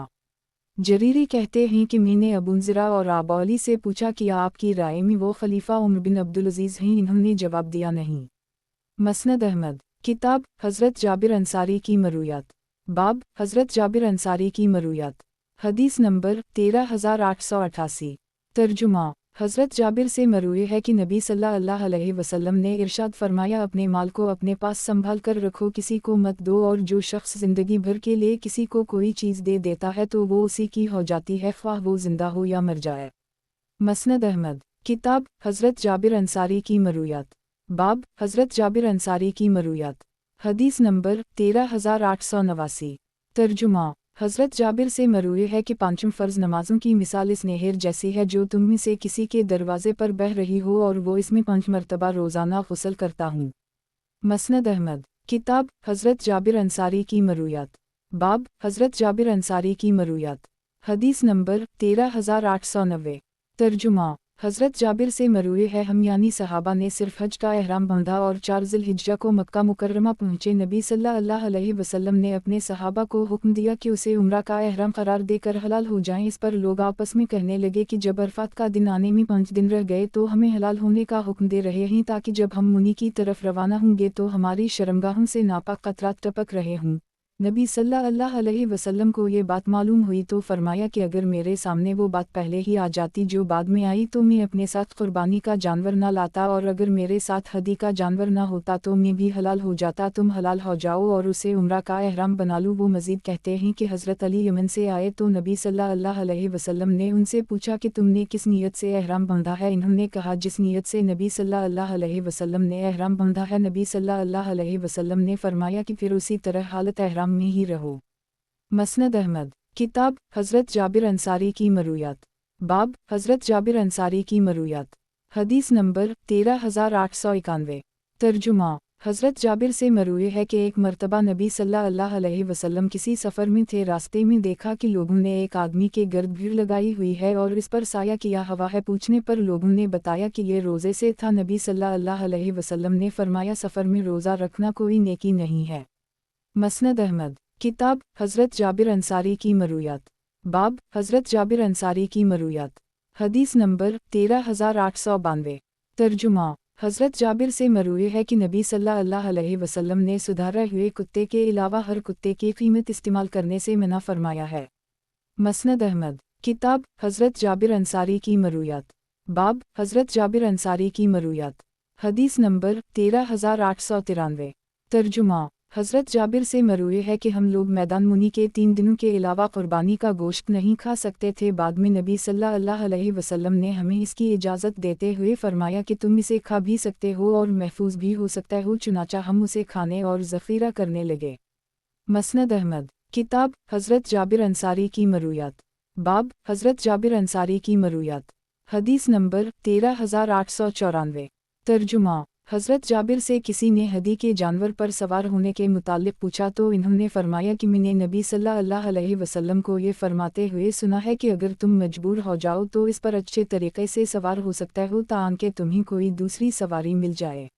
A: जरीरी कहते हैं कि मैंने अबूज़रा और आबौली से पूछा कि आपकी राय में वो खलीफा उमर बिन अब्दुल अज़ीज़ हैं? इन्होंने जवाब दिया नहीं। मसनद अहमद। किताब हज़रत जाबिर अंसारी की मरूयात। बाब हज़रत जाबिर अंसारी की मरूयात। हदीस नंबर 13888। तर्जुमा। हज़रत जाबिर से मरूए है कि नबी सल्लल्लाहु अलैहि वसल्लम ने इरशाद फरमाया अपने माल को अपने पास संभाल कर रखो, किसी को मत दो, और जो शख्स ज़िंदगी भर के लिए किसी को कोई चीज़ दे देता है तो वो उसी की हो जाती है, ख्वाह वो ज़िंदा हो या मर जाए। मसनद अहमद। किताब हज़रत जाबिर अंसारी की मरूयात। बाब हज़रत जाबिर अंसारी की मरूयात। हदीस नंबर 13889। तर्जुमा। हज़रत जाबिर से मरूए है कि 5 फ़र्ज़ नमाज़ों की मिसाल इस नहर जैसी है जो तुम में से किसी के दरवाज़े पर बह रही हो और वो इसमें 5 मरतबा रोज़ाना गुस्ल करता हूँ। मसनद अहमद। किताब हज़रत जाबिर अंसारी की मरूयात। बाब हज़रत जाबिर अंसारी की मरूयात। हदीस नंबर 13890। तर्जुमा। हज़रत जाबिर से मरूए है हम यानी सहाबा ने सिर्फ हज का एहराम बांधा और 4 ज़िलहिज्जा को मक्का मुकर्रमा पहुँचे। नबी सल्लल्लाहु अलैहि वसल्लम ने अपने सहाबा को हुक्म दिया कि उसे उम्रा का एहराम करार देकर हलाल हो जाएं। इस पर लोग आपस में कहने लगे कि जब अरफात का दिन आने में 5 दिन रह गए तो हमें हलाल होने का हुक्म दे रहे हैं ताकि जब हम मुनी की तरफ रवाना होंगे तो हमारी शर्मगाहों से नापाक कतरात टपक रहे हों। नबी सल्लल्लाहु अलैहि वसल्लम को ये बात मालूम हुई तो फरमाया कि अगर मेरे सामने वो बात पहले ही आ जाती जो बाद में आई तो मैं अपने साथ कुर्बानी का जानवर ना लाता, और अगर मेरे साथ हदी का जानवर ना होता तो मैं भी हलाल हो जाता। तुम हलाल हो जाओ और उसे उम्रा का एहराम बना लो। वो मज़ीद कहते हैं कि हज़रत अली यमन से आए तो नबी सल्लल्लाहु अलैहि वसल्लम ने उनसे पूछा कि तुमने किस नीयत से एहराम बांधा है? इन्होंने कहा जिस नीयत से नबी सल्लल्लाहु अलैहि वसल्लम ने एहराम बांधा है। नबी सल्लल्लाहु अलैहि वसल्लम ने फरमाया कि फिर उसी तरह हालत एहराम में ही रहो। मसनद अहमद। किताब हज़रत जाबिर अंसारी की मरूयात। बाब हज़रत जाबिर अंसारी की मरूयात। हदीस नंबर 13891। तर्जुमा। हज़रत जाबिर से मरूए है कि एक मर्तबा नबी सल्लल्लाहु अलैहि वसल्लम किसी सफ़र में थे, रास्ते में देखा कि लोगों ने एक आदमी के गर्द भीड़ लगाई हुई है और इस पर साया किया हवा है। पूछने पर लोगों ने बताया कि ये रोज़े से था। नबी सल्लल्लाहु अलैहि वसल्लम ने फरमाया सफ़र में रोज़ा रखना कोई नेकी नहीं है। मसनद अहमद। किताब हज़रत जाबिर अंसारी की मरूयात। बाब हज़रत जाबिर अंसारी की मरूयात। हदीस नंबर 13892। तर्जुमा। हज़रत जाबिर से मरवी है कि नबी सल्लल्लाहु अलैहि वसल्लम ने सुधारे हुए कुत्ते के अलावा हर कुत्ते की कीमत इस्तेमाल करने से मना फरमाया है। मसनद अहमद। किताब हज़रत जाबिर अंसारी की मरूयात। बाब हज़रत जाबिर अंसारी की मरूयात। हदीस नंबर 13893। तर्जुमा। हज़रत जाबिर से मरूए है कि हम लोग मैदान मुनी के 3 दिनों के अलावा कुर्बानी का गोश्त नहीं खा सकते थे। बाद में नबी सल्लल्लाहु अलैहि वसल्लम ने हमें इसकी इजाज़त देते हुए फरमाया कि तुम इसे खा भी सकते हो और महफूज भी हो सकता हो, चुनाचा हम उसे खाने और ज़ख़ीरा करने लगे। मसनद अहमद। किताब हज़रत जाबिर अंसारी की मरूयात। बाब हज़रत जाबिर अंसारी की मरूयात। हदीस नंबर 13894। तर्जुमा। हज़रत जाबिर से किसी ने हदी के जानवर पर सवार होने के मुतालिक पूछा तो इन्होंने फरमाया कि मैंने नबी सल्लल्लाहु अलैहि वसल्लम को ये फरमाते हुए सुना है कि अगर तुम मजबूर हो जाओ तो इस पर अच्छे तरीक़े से सवार हो सकता हो ताकि तुम्हें कोई दूसरी सवारी मिल जाए।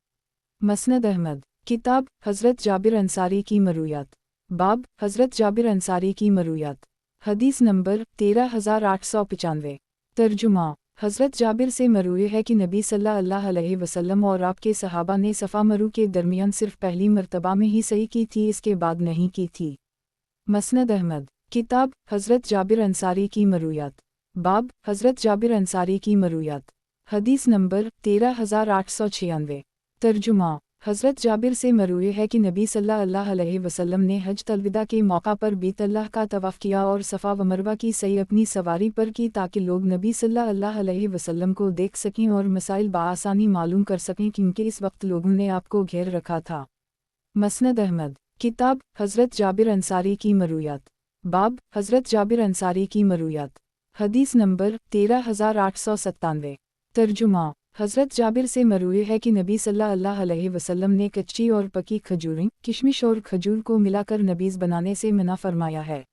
A: मसनद अहमद। किताब हज़रत जाबिर अंसारी की मरूयात। बाब हज़रत जाबिर अंसारी की मरूयात। हदीस नंबर 13895। तर्जुमा। हज़रत जाबिर से मरूए है कि नबी सल्लल्लाहु अलैहि वसल्लम और आपके सहाबा ने सफ़ा मरू के दरमियान सिर्फ पहली मर्तबा में ही सही की थी, इसके बाद नहीं की थी। मसनद अहमद। किताब हज़रत जाबिर अंसारी की मरूयात। बाब हज़रत जाबिर अंसारी की मरूयात। हदीस नंबर 13896। तर्जुमा। हज़रत जाबिर से मरूए है कि नबी सल्लल्लाहु अलैहि वसल्लम ने हज तलविदा के मौका पर बीत अल्लाह का तवाफ़ किया और सफ़ा व मरवा की सही अपनी सवारी पर की ताकि लोग नबी सल्लल्लाहु अलैहि वसल्लम को देख सकें और मसाइल बआसानी मालूम कर सकें, क्योंकि इस वक्त लोगों ने आपको घेर रखा था। मसनद अहमद। किताब हज़रत जाबिर अंसारी की मरूयात। बाब हज़रत जाबिर अंसारी की मरूयात। हदीस नंबर 13897। तर्जुमा। हज़रत जाबिर से मरूए है कि नबी सल्लल्लाहु अलैहि वसल्लम ने कच्ची और पकी खजूरें, किशमिश और खजूर को मिलाकर नबीज़ बनाने से मना फरमाया है।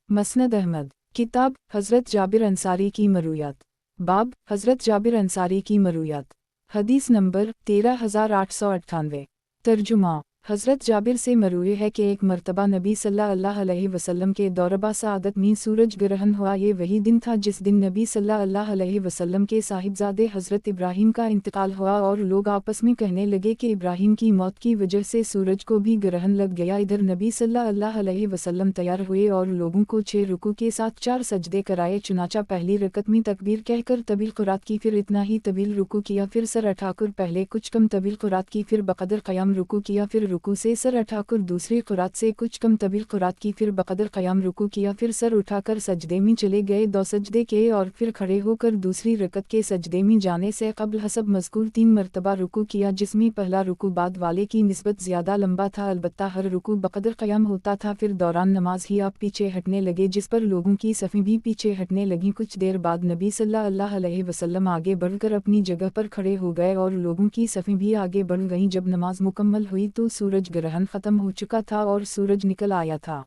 A: मसनद अहमद। किताब हज़रत जाबिर अंसारी की मरूयात। बाब हज़रत जाबिर अंसारी की मरूयात। हदीस नंबर 13898। तर्जुमा। हज़रत जाबिर से मरूए है कि एक मर्तबा नबी सल्लल्लाहु अलैहि वसल्लम के दौरबा सआदत में सूरज ग्रहण हुआ। ये वही दिन था जिस दिन नबी सल्लल्लाहु अलैहि वसल्लम के साहिबजादे हज़रत इब्राहीम का इंतकाल हुआ और लोग आपस में कहने लगे कि इब्राहीम की मौत की वजह से सूरज को भी ग्रहण लग गया। इधर नबी सल्लल्लाहु अलैहि वसल्लम तैयार हुए और लोगों को 6 रुकू के साथ 4 सजदे कराए। चुनाचा पहली रकत में तकबीर कहकर तवील क़ुरात की, फिर इतना ही तवील रुकू किया, फिर सर उठाकर पहले कुछ कम तवील क़ुरात की, फिर बक़दर क़याम रुकू किया, फिर रुकू से सर उठाकर दूसरी क़ुरात से कुछ कम तवील क़ुरात की, फिर बक़दर क़याम रुकू किया, फिर सर उठाकर सजदे में चले गए, 2 सजदे किए और फिर खड़े होकर दूसरी रकत के सजदे में जाने से क़ब्ल हसब मज़कूर 3 मरतबा रुकू किया, जिसमें पहला रुकू बाद वाले की निस्बत ज़्यादा लंबा था, अलबत्ता हर रुकू बक़दर क़याम होता था। फिर दौरान नमाज ही आप पीछे हटने लगे, जिस पर लोगों की सफ़ें भी पीछे हटने लगीं। कुछ देर बाद नबी सल्लल्लाहु अलैहि वसल्लम आगे बढ़कर अपनी जगह पर खड़े हो गए और लोगों की सफ़ें भी आगे बढ़ गईं। जब नमाज मुकम्मल हुई तो सूरज ग्रहण ख़त्म हो चुका था और सूरज निकल आया था।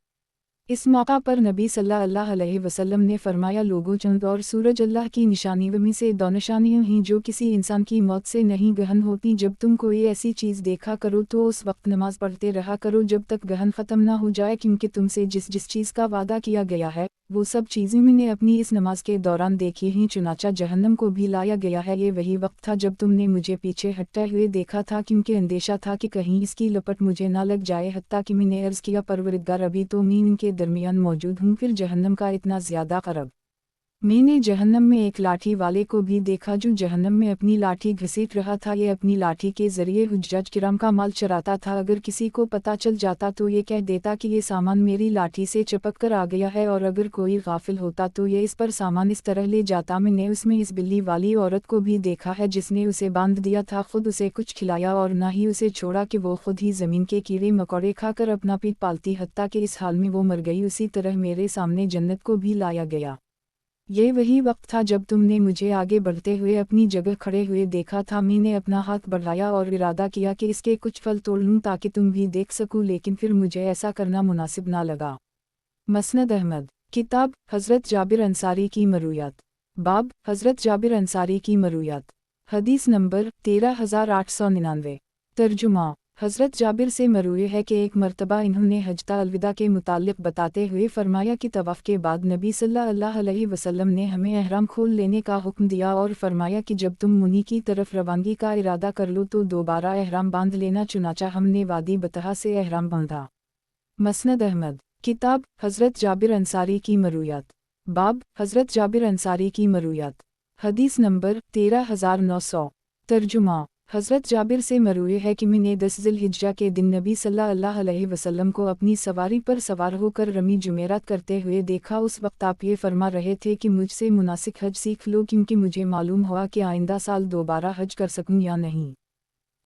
A: इस मौका पर नबी सल्लल्लाहु अलैहि वसल्लम ने फरमाया, लोगों, चंद और सूरज अल्लाह की निशानियों में से 2 निशानियाँ हैं जो किसी इंसान की मौत से नहीं गहन होती। जब तुम कोई ऐसी चीज़ देखा करो तो उस वक्त नमाज पढ़ते रहा करो जब तक गहन ख़त्म ना हो जाए, क्योंकि तुमसे जिस चीज़ का वादा किया गया है वो सब चीज़ें मैंने अपनी इस नमाज के दौरान देखी हैं। चुनाचा जहन्नम को भी लाया गया है। ये वही वक्त था जब तुमने मुझे पीछे हटते हुए देखा था, क्योंकि अंदेशा था कि कहीं इसकी लपट मुझे ना लग जाए। हत्ता कि मैंने अर्ज़ किया, परवरदिगार, अभी तो मैं इनके दरमियान मौजूद हूँ, फिर जहन्नम का इतना ज़्यादा क़रब। मैंने जहन्नम में एक लाठी वाले को भी देखा जो जहन्नम में अपनी लाठी घसीट रहा था। ये अपनी लाठी के ज़रिए हुज्जाज किराम का माल चराता था। अगर किसी को पता चल जाता तो ये कह देता कि ये सामान मेरी लाठी से चिपक कर आ गया है, और अगर कोई गाफिल होता तो ये इस पर सामान इस तरह ले जाता। मैंने उसमें इस बिल्ली वाली औरत को भी देखा है जिसने उसे बांध दिया था, खुद उसे कुछ खिलाया और ना ही उसे छोड़ा कि वो खुद ही ज़मीन के कीड़े मकोड़े खाकर अपना पेट पालती, हत्ता कि इस हाल में वो मर गई। उसी तरह मेरे सामने जन्नत को भी लाया गया। ये वही वक्त था जब तुमने मुझे आगे बढ़ते हुए अपनी जगह खड़े हुए देखा था। मैंने अपना हाथ बढ़ाया और इरादा किया कि इसके कुछ फल तोड़ लूँ ताकि तुम भी देख सकूँ, लेकिन फिर मुझे ऐसा करना मुनासिब ना लगा। मसनद अहमद। किताब हज़रत जाबिर अंसारी की मरूयात। बाब हज़रत जाबिर अंसारी की मरूयात। हदीस नंबर 13899। तर्जुमा। حضرت جابر سے مروی ہے کہ ایک مرتبہ انہوں نے حجۃ الوداع کے متعلق بتاتے ہوئے فرمایا کہ طواف کے بعد نبی صلی اللہ علیہ وسلم نے ہمیں احرام کھول لینے کا حکم دیا اور فرمایا کہ جب تم منی کی طرف روانگی کا ارادہ کر لو تو دوبارہ احرام باندھ لینا، چنانچہ ہم نے وادی بطحا سے احرام باندھا۔ مسند احمد، کتاب حضرت جابر انصاری کی مرویات، باب حضرت جابر انصاری کی مرویات، حدیث نمبر 13900۔ ترجمہ: حضرت جابر سے مروی ہے کہ میں نے 10 ذی الحجہ کے دن نبی صلی اللہ علیہ وسلم کو اپنی سواری پر سوار ہو کر رمی جمعرات کرتے ہوئے دیکھا۔ اس وقت آپ یہ فرما رہے تھے کہ مجھ سے مناسک حج سیکھ لو، کیونکہ مجھے معلوم ہوا کہ آئندہ سال دوبارہ حج کر سکوں یا نہیں۔